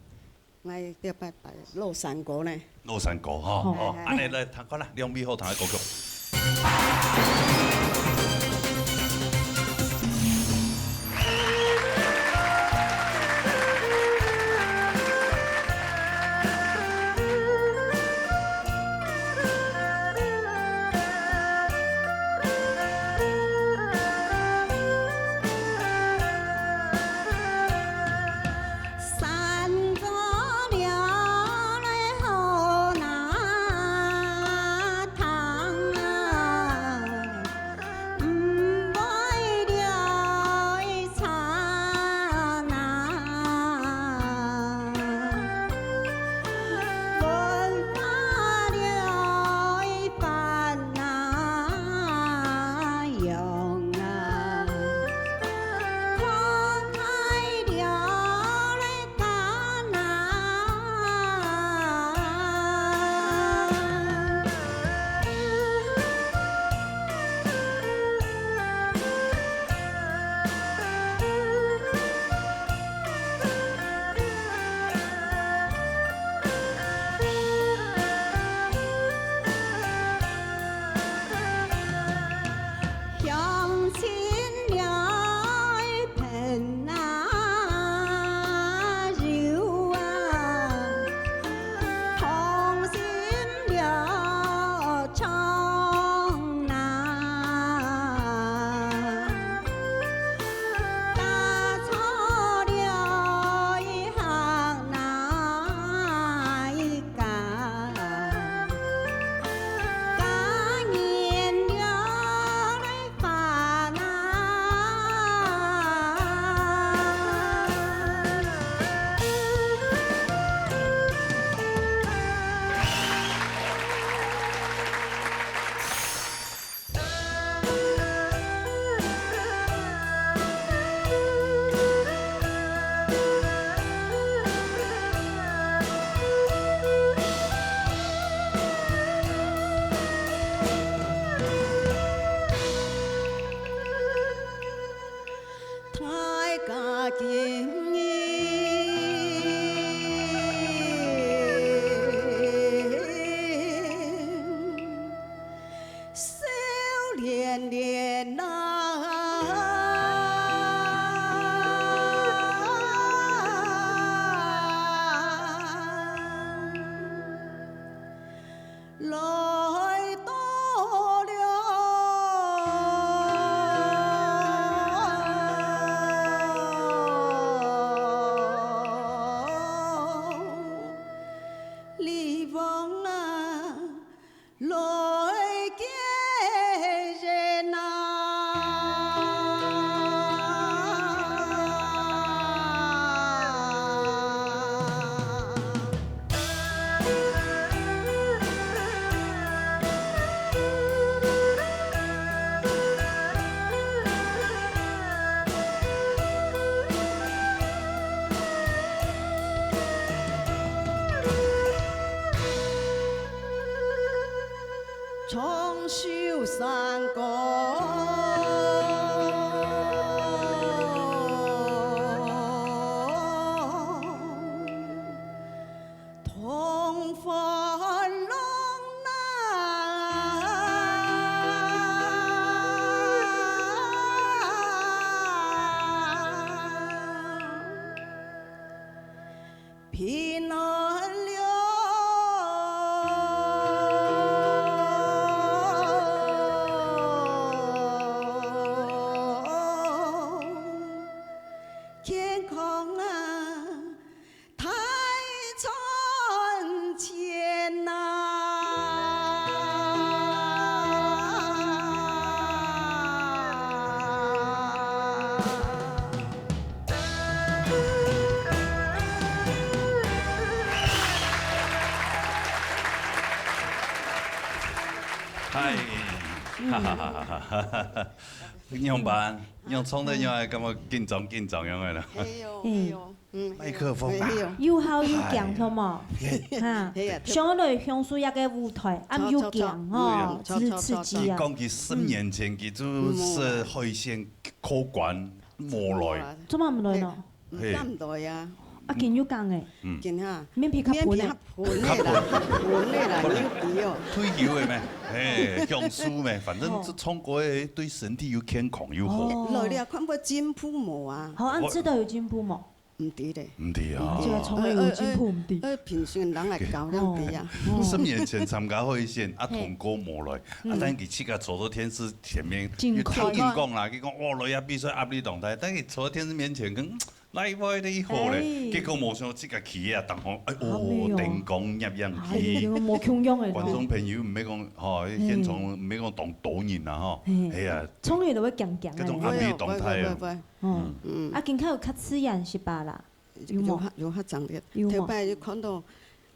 [SPEAKER 21] 我要拜拜老山歌呢。
[SPEAKER 2] 老山歌哈，安尼來彈看啦，兩位好彈嘅歌曲。
[SPEAKER 11] 天儿了。天空啊，太川前呐、
[SPEAKER 2] 嗨，哈哈哈哈哈哈！样办？样唱得样，感觉紧张样的啦。麦克风啊，
[SPEAKER 3] 又好又强，好冇？哈，上来享受一个舞台，啊又强哦，刺激啊！
[SPEAKER 2] 讲起10年前，佢就是海鲜考官冇来。
[SPEAKER 3] 做乜唔来咯？
[SPEAKER 11] 唔來啊！
[SPEAKER 3] 啊，見要講誒，
[SPEAKER 11] 見下
[SPEAKER 3] 免皮較盤咧，
[SPEAKER 2] 退休的咩？嘿，享受咩？反正这唱歌的对身体又健康又好。
[SPEAKER 11] 來你啊，看過進步冇啊？
[SPEAKER 3] 好，按知道有進步冇？
[SPEAKER 11] 唔知咧。
[SPEAKER 2] 唔知啊。
[SPEAKER 3] 即係從來有進步唔知。
[SPEAKER 11] 平常人嚟教兩啲啊。
[SPEAKER 2] 10年前參加海鮮，啊同哥冇來，啊等佢去個走到電視前面，佢頭先講啦，佢講哦來啊比賽壓力動態，等佢坐喺電視面前講。來我哋好咧，結果冇想即個起啊，同行定講入樣起，
[SPEAKER 3] 冇強樣嘅。
[SPEAKER 2] 觀眾朋友唔係講嚇，現場唔係講當導演啊嗬，係啊，
[SPEAKER 3] 衝嚟就會強強
[SPEAKER 2] 嗰種壓力動態啊。
[SPEAKER 3] 啊，健康有較刺眼是吧啦？
[SPEAKER 11] 有較強烈，頭擺就看到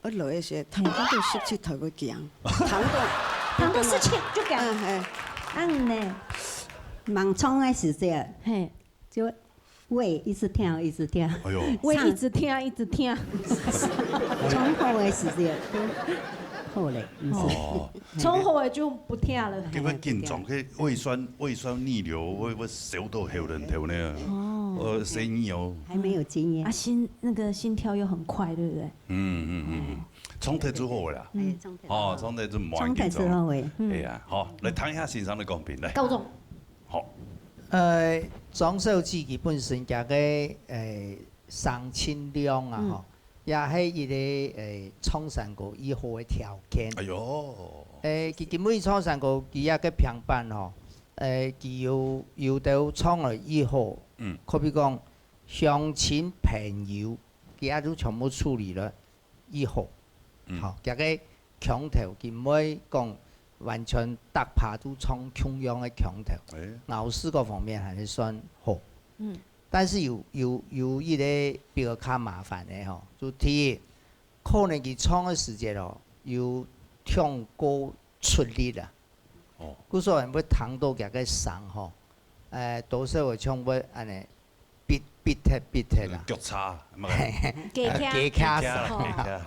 [SPEAKER 11] 一來嘅時候，糖到17頭會強，糖到
[SPEAKER 3] 17就強，
[SPEAKER 11] 係，
[SPEAKER 3] 呢？
[SPEAKER 13] 盲衝嘅時節，
[SPEAKER 3] 嘿，
[SPEAKER 13] 就。胃一直跳，一直跳，
[SPEAKER 3] 胃一直跳，一直跳。
[SPEAKER 13] 从后的时间后嘞，
[SPEAKER 3] 从后的就不跳了。
[SPEAKER 2] 咁樣緊張，佢胃酸逆流，會燒到後人頭呢。生意哦。
[SPEAKER 13] 還沒有經驗。
[SPEAKER 3] 啊，心跳又很快，對不對？
[SPEAKER 2] 唱得最好啦。哦，唱得最唔玩緊張。
[SPEAKER 13] 唱得最好嘅。
[SPEAKER 2] 係啊，好，嚟聽下先生嘅講評嚟。
[SPEAKER 3] 高總。
[SPEAKER 2] 好。
[SPEAKER 20] 裝修自己本身加個上千量啊，吼，也係伊個創山歌以後嘅條件。
[SPEAKER 2] 哎呦！
[SPEAKER 20] 佢根本創山歌佢一個平板吼，佢要到創來以後，可比講鄉親朋友，佢也都全部處理了以後，吼，加個強調佢唔會講。完全搭爬都唱同樣嘅強頭，咬絲嗰方面還是算好。但是有一個比較較麻煩嘅吼，就第一，可能佢唱嘅時節哦，要唱歌出力啦。故所人要彈到夾個聲吼，多數會唱要安尼，beat 啦。
[SPEAKER 2] 腳叉，
[SPEAKER 20] 技巧聲，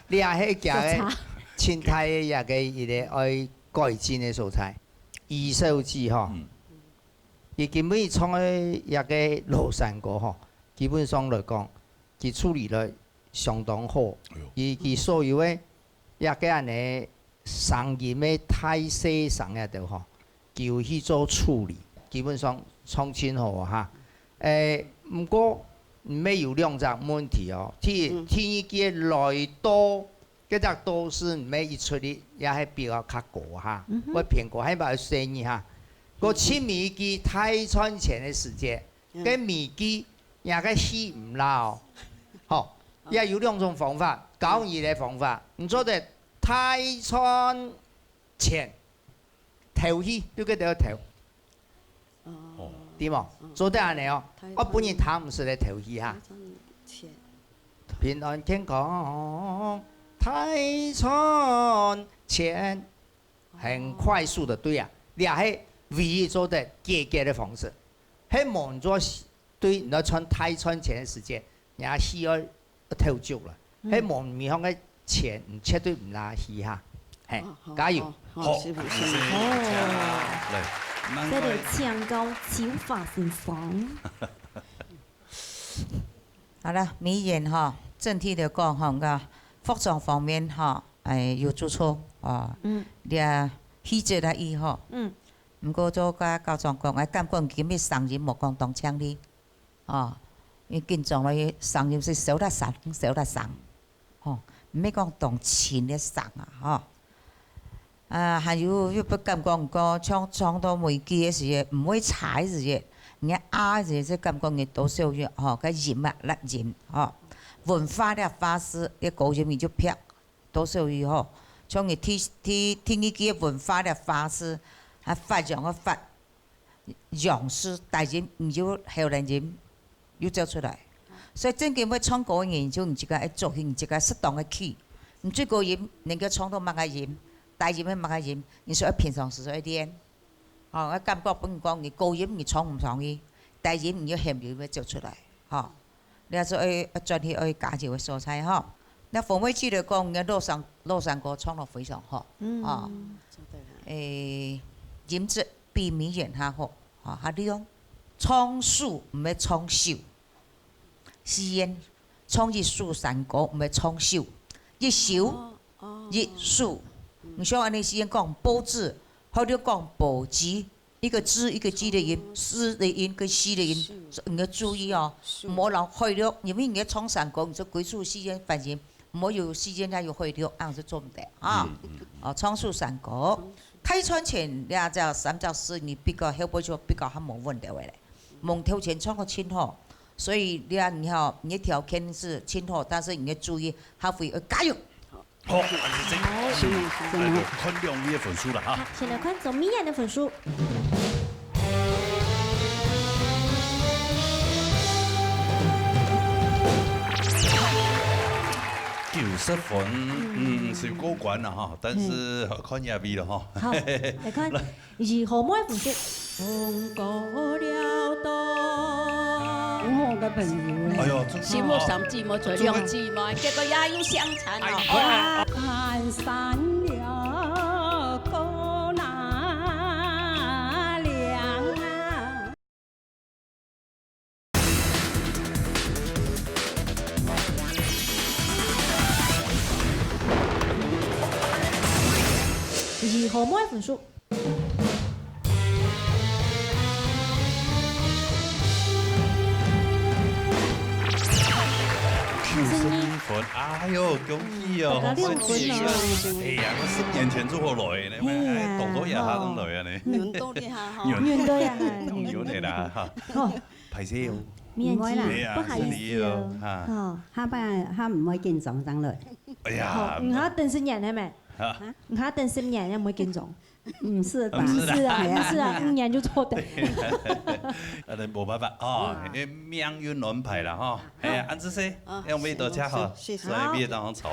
[SPEAKER 20] 你也係夾個。青苔嘅一個伊個愛改進嘅素材，二手字吼，伊基本唱嘅一個羅山歌吼，基本上來講，佢處理得相當好。佢所有嘅一個安尼聲音嘅態勢上一度吼，叫去做處理，基本上唱真好哈。唔過唔係有兩隻問題哦，天氣來多。嗰隻都是唔係一出嚟，也係比較較高嚇。我蘋果喺埋生意嚇，個切米機太川前嘅時節，個米機也個氣唔撈，好，也有兩種方法，搞易嘅方法，唔做得太川前頭氣都叫做頭，點啊？做得安尼哦，我本人談唔出嚟頭氣嚇，平安健康。太川前很快速的對啊，你係唯一做的結的方式，喺忙咗對你唱太川前嘅時間，也需要跳足啦。喺忙面向嘅前，絕對唔拉稀嚇，係加油！
[SPEAKER 2] 好，
[SPEAKER 11] 師傅，
[SPEAKER 2] 嚟，
[SPEAKER 3] 這裡唱高超發先生。
[SPEAKER 18] 好了，美言哈，整體嚟講哈個。服裝方面哈，有做錯啊，你啊氣質係伊吼，唔過做個教狀講，我感覺今日聲音冇講當腔哩，哦，伊紧张咧送入是小得送，吼，唔免讲当钱咧送啊，吼。还有又不敢讲唱到每季嘅时候，唔会踩时候，人啊时即感觉嘅多少月吼，个盐啊辣盐吼，文化咧法师咧高人面就撇多少月吼，像嘅听一季文化咧法师，发扬个法。样式大人唔要后来人要走出来，所以真正要唱歌嘅人就唔自家要做起，唔自家适当嘅起，唔最高音能够唱到乜嘅音，大音嘅乜嘅音，你说要平常时一练，哦，我感觉本讲你高音你唱唔上去，大音你要含住要走出来，吼，你还说要专去要加少嘅素材吼，那冯伟基来讲，嘅洛杉歌唱得非常好，啊，音质。比明显较好，吼，还利用唱树唔要唱秀，诗言唱一树山歌唔要唱秀，一秀一树，你像安尼诗言讲波字，或者讲波字，一个字一个字的音，诗的音跟诗的音，你要注意哦，唔好让开了，因为你要唱山歌，你就鬼数诗言反正唔好有诗言也有开了，样是做唔得啊，哦，唱树山歌。开船前，你啊只3只4，你比较后背就比较还冇问题嘞。蒙头前唱个清好，所以你啊你好，你条件是清好，但是你要注意，还会加油。
[SPEAKER 2] 好，安是这，来看两位的分数了哈。
[SPEAKER 3] 先来看总米娅的分数。
[SPEAKER 2] 90分，是过关了哈，但是看也味了哈。
[SPEAKER 3] 好，来看2号妹分数。风过了冬，
[SPEAKER 8] 我嘅朋友
[SPEAKER 2] 哎呦，
[SPEAKER 8] 羡慕甚至冇在兩姊妹，結果也要相殘啊！看散了哥那兩啊！2
[SPEAKER 3] 號妹分數。
[SPEAKER 2] 90分，哎呦，恭喜哦！
[SPEAKER 3] 大家6分哦！
[SPEAKER 2] 哎呀，我10年前做好來呢，咩動作一下都來啊你。
[SPEAKER 11] 運動一下哈。
[SPEAKER 3] 運動一下。
[SPEAKER 2] 動咗你啦嚇。
[SPEAKER 3] 好。
[SPEAKER 2] 排泄哦。
[SPEAKER 13] 唔會啦，
[SPEAKER 2] 不好意思哦。
[SPEAKER 13] 哦，他唔會見狀上來。
[SPEAKER 2] 哎呀。
[SPEAKER 3] 唔好等10年係咪？唔好等10年又唔會見狀。
[SPEAKER 13] 唔是吧？
[SPEAKER 3] 不是啊，不是啊，5年就錯的。
[SPEAKER 2] 冇辦法哦，命運安排啦哈。哎呀，安子生，兩位多謝哈，所以別當吵。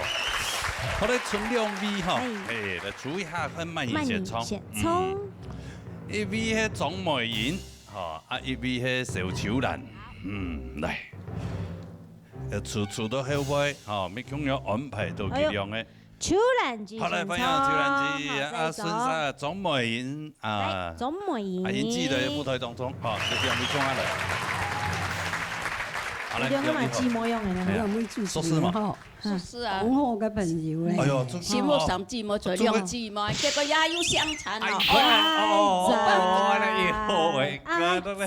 [SPEAKER 2] 好咧，剩2位哈，來注意下看慢言先衝。一位係莊梅妍，哈，一位係邵秋蘭，來，處都後背，哈，咪咁樣安排到幾樣嘅。
[SPEAKER 3] 秋蘭子，
[SPEAKER 2] 好來，歡迎秋蘭子，孫生莊梅妍啊，
[SPEAKER 3] 莊梅妍，
[SPEAKER 2] 阿妍記得舞台當中，好，就讓你衝下來。好來，
[SPEAKER 3] 兩個嘛字模樣嘅呢，
[SPEAKER 2] 說是嘛？
[SPEAKER 8] 說是啊，我嘅朋友咧，羨慕甚至冇在兩姊妹，結果也要相殘
[SPEAKER 3] 阿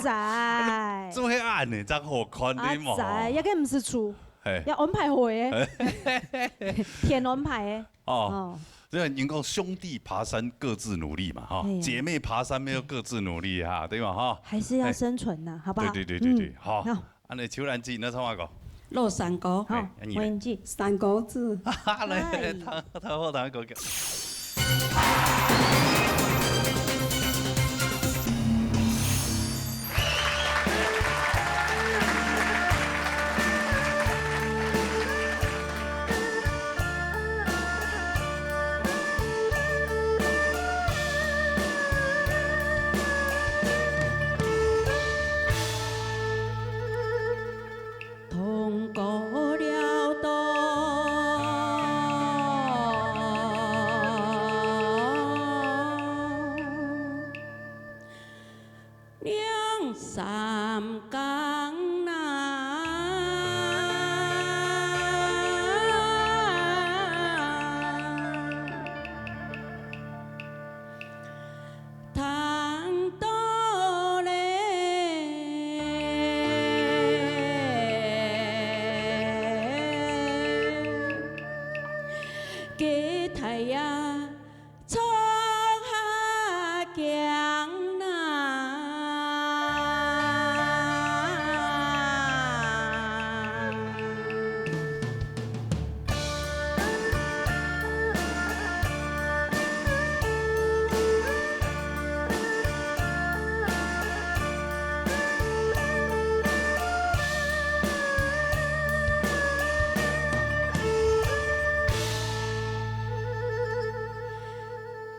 [SPEAKER 3] 仔，
[SPEAKER 2] 做起暗呢，真好看啲嘛。
[SPEAKER 3] 阿仔，一個唔是處。要安排好嘅，天安排嘅。
[SPEAKER 2] 哦，这人講兄弟爬山各自努力嘛，哈，姐妹爬山沒有各自努力哈，對嘛哈？
[SPEAKER 3] 還是要生存呐，好不好？
[SPEAKER 2] 對，好。安尼秋蘭子，你唱乜歌？
[SPEAKER 8] 洛杉歌，
[SPEAKER 3] 好，我演技，
[SPEAKER 8] 山歌子。
[SPEAKER 2] 來，他好彈個叫。
[SPEAKER 1] 给太阳冲下江南。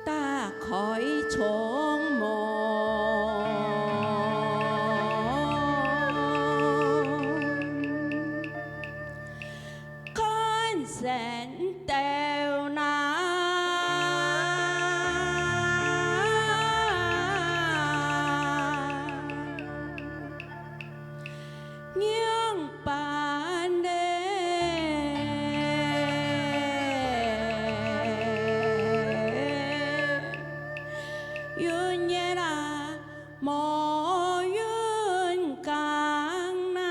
[SPEAKER 1] 打开窗门，看山到那，娘伴云也啦，莫云江南。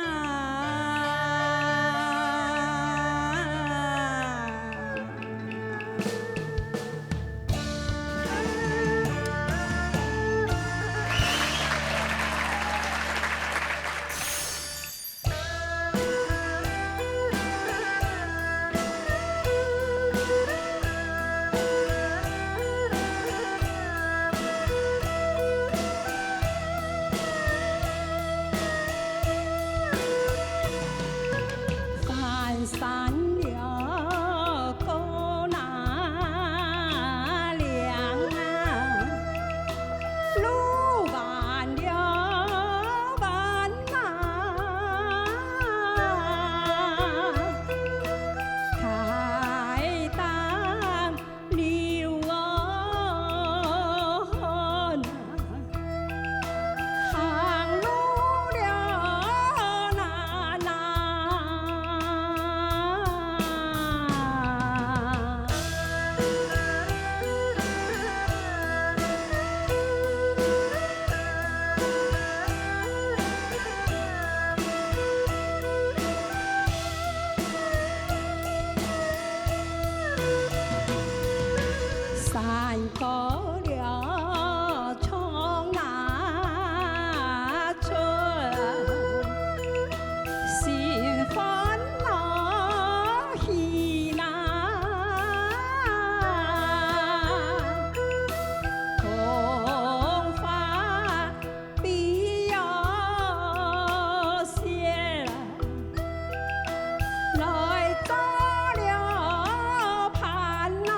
[SPEAKER 1] 翻山了过那梁啊，路弯了弯啊，开当流啊，航路了那山过了冲那村，新欢乐喜那，红发比哟些来做了伴郎。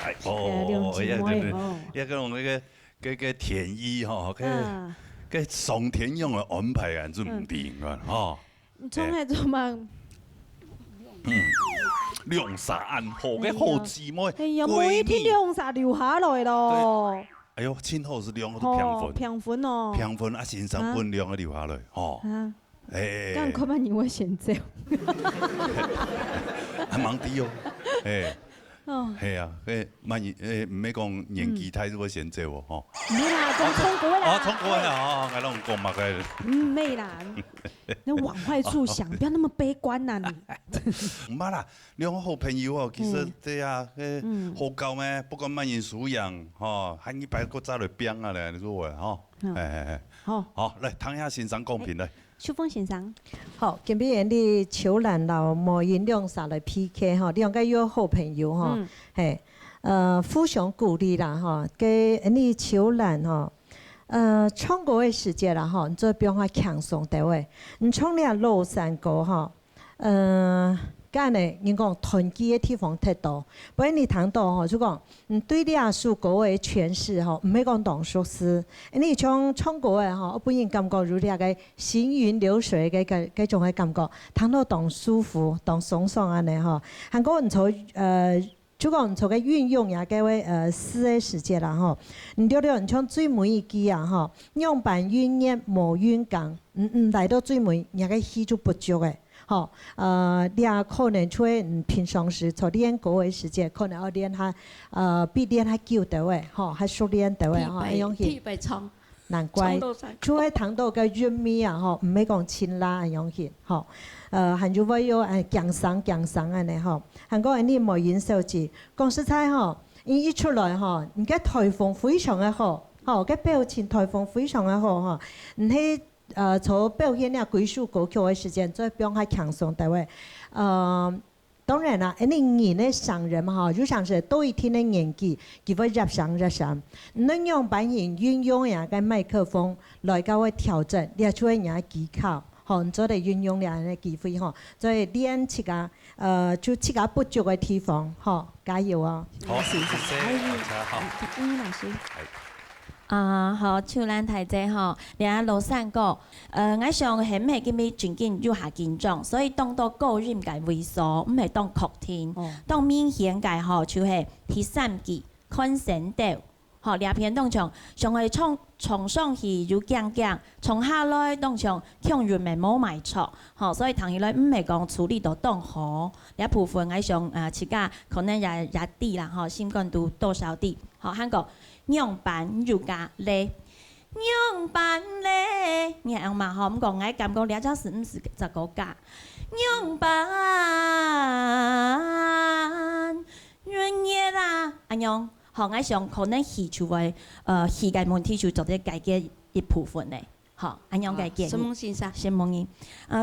[SPEAKER 2] 哎哦，一個那個田一吼，個上田用嘅安排啊，真唔掂噶吼。
[SPEAKER 3] 從來做嘛？
[SPEAKER 2] 涼沙暗河嘅好姊妹，
[SPEAKER 3] 哎呀，每天涼沙流下來咯。
[SPEAKER 2] 哎呦，前後是涼都平分，
[SPEAKER 3] 平分哦，
[SPEAKER 2] 平分啊，先生分涼嘅流下來，吼。誒，
[SPEAKER 3] 咁可能你會先走。
[SPEAKER 2] 還忙啲哦，誒。
[SPEAKER 3] 哦，
[SPEAKER 2] 係啊，萬一唔係講年紀太會先走喎，吼。
[SPEAKER 3] 唔係啦，講中國啦。
[SPEAKER 2] 哦，中國啊，我攏講嘛嘅。
[SPEAKER 3] 唔係啦，你往壞處想，不要那麼悲觀啦你。
[SPEAKER 2] 唔係啦，兩個好朋友哦，其實對啊，好交咩？不管乜嘢素養，吼，喺呢排個走嚟變啊咧，你說話，吼。好，好，嚟聽下先生講評嚟。
[SPEAKER 3] 秋風先生，
[SPEAKER 22] 好，今邊啲潮蘭老莫因兩殺來 PK 吼，兩個有好朋友吼，係互相鼓勵啦吼，給啲潮蘭吼，唱歌嘅時節啦吼，你做變化輕鬆啲位，你唱呢老山歌吼，咁呢，人講團結嘅地方太多，不然你聽到吼，就講，對呢一首歌嘅詮釋吼，唔係講唐詩詩，你唱歌嘅吼，我本人感覺如呢個行雲流水嘅嗰種嘅感覺，聽到當舒服、當爽爽安尼吼，韓國唔錯就講唔錯嘅運用呀，嗰位詩嘅時節啦吼，你了了，你唱最尾一句啊吼，樣板雲煙無雲港，來到最尾，人個戲就不足嘅。吼，你也可能像平常时做练歌的时间，可能要练下，比练下久的话，吼，还熟练的话，吼，那样去。难怪，除了糖豆嘅玉米啊，吼，唔係講清辣那樣去，吼，還有會有強生安尼吼，韓國人啲無影手指，講實在吼，伊一出來吼，而家台風非常嘅好，吼，個表情台風非常嘅好吼，唔係做表現呢貴屬歌曲嘅時間，再不用係強鬆的話，當然啦，你演的上人嘛哈，就像是多一天的年紀，佢會入上，能用扮演運用呀個麥克風來教我調整，練出人家技巧，好，做嚟運用人嘅機會吼，所以練自家就自家不足嘅地方，好，加油啊！
[SPEAKER 2] 好，謝謝，好，
[SPEAKER 3] 老師。
[SPEAKER 4] 好，像咱大姐吼，連羅山歌，我想係唔係咁樣全緊要下緊張，所以當到高音嘅萎縮，唔係當擴天，當明顯嘅吼，就係第三季看神道，吼，兩篇當場上去從上去就講，從下來當場強弱咪冇埋錯，吼，所以談起來唔係講處理到當好，一部分我想自家可能也低啦，吼，先講到多少啲，吼，韓國。樣板要加咧，樣板咧，你係嘛？嗬，咁講我感覺你真係唔是這個加樣板，原嘢啦，阿樣，嗬，我想可能戲出嚟，戲嘅問題就做啲解決一部分咧，嗬，阿樣嘅建議。什麼先生？什麼嘢？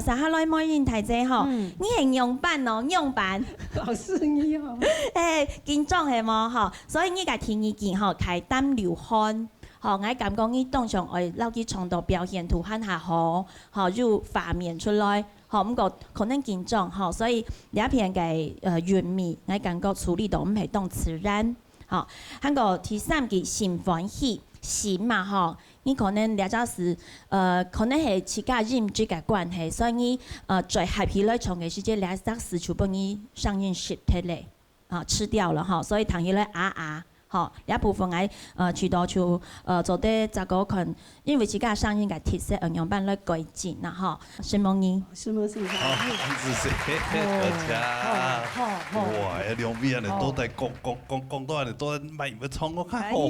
[SPEAKER 4] 撒哈來莫言大姐嗬，你係樣板哦，樣板。老師你好。緊張係麼？嗬，所以呢個天意見嗬，開膽流汗，嗬，我感覺呢當場我撈啲唱到表現圖很下好，嗬，要畫面出來，嗬，咁個可能緊張，嗬，所以有一片嘅韻味，我感覺處理到唔係當自然，嗬，喺個第三季心歡喜心嘛，嗬。你可能了解是可能係自家認知嘅關係，所以你最 happy 咧唱嘅時間了解是就幫你上映食體咧，吃掉了哈，所以談起來好，一部分喺渠道就做啲雜個群，因為自家上映嘅特色樣辦來改進啦，哈，是冇人。是冇先生。
[SPEAKER 2] 哇！兩邊人都係講到人哋都係咪唔唱我看好，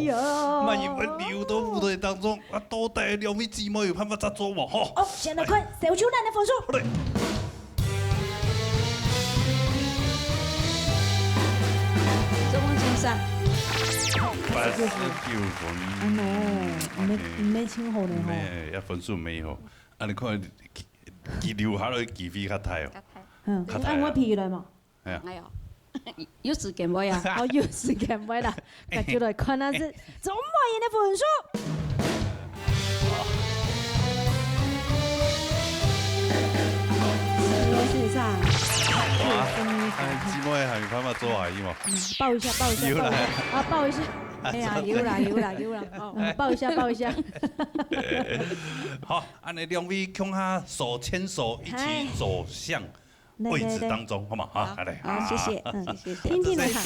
[SPEAKER 2] 咪唔撩到舞台當中，到底兩邊姊妹有辦法咋做喎？
[SPEAKER 3] 好，現在快小出咱的分數。周峰先生。
[SPEAKER 2] 89分。
[SPEAKER 3] 唔清好呢？
[SPEAKER 2] 咩？一分數沒有，你看佢留下來機會較大哦。
[SPEAKER 3] 按我皮來嘛。
[SPEAKER 2] 係啊。
[SPEAKER 21] 哎呦，有時間冇呀？
[SPEAKER 3] 哦，有時間冇啦。咁就來看下是總莫言的分數。先生。
[SPEAKER 2] 姊妹係咪翻返做阿姨嘛？
[SPEAKER 3] 抱一下，抱一下。哎呀，有啦，抱一下。
[SPEAKER 2] 好，安尼兩位共下手牽手一起走向位置當中，好嘛？好，來。
[SPEAKER 3] 好，謝謝，謝謝。聽聽來看。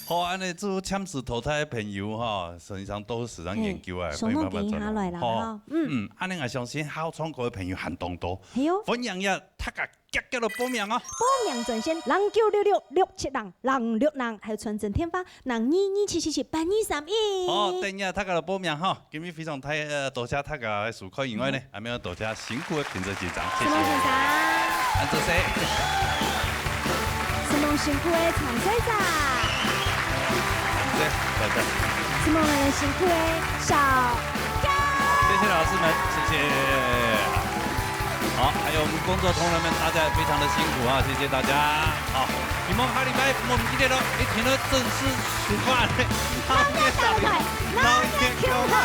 [SPEAKER 2] 好，安尼做簽字淘汰的朋友哈，實際上都是讓研究啊，
[SPEAKER 3] 沒辦法做啦。好，
[SPEAKER 2] 安尼我相信好唱歌的朋友很多。
[SPEAKER 3] 係哦。
[SPEAKER 2] 歡迎呀，大家積極嚟報名啊！
[SPEAKER 3] 報名專線096667人6人，還有傳真電話0227778231。
[SPEAKER 2] 好，等下大家嚟報名哈，今日非常多謝大家嘅收看以外呢，還沒有多謝辛苦嘅評審局長，謝謝。安多謝。
[SPEAKER 3] 什麼辛苦嘅長隊長？是我們辛苦的小剛，
[SPEAKER 2] 謝謝老師們，謝謝。好，還有我們工作同仁們，大家非常的辛苦啊，謝謝大家。好，你們下禮拜我們幾點鐘？一天都正式出發。好，謝謝大家。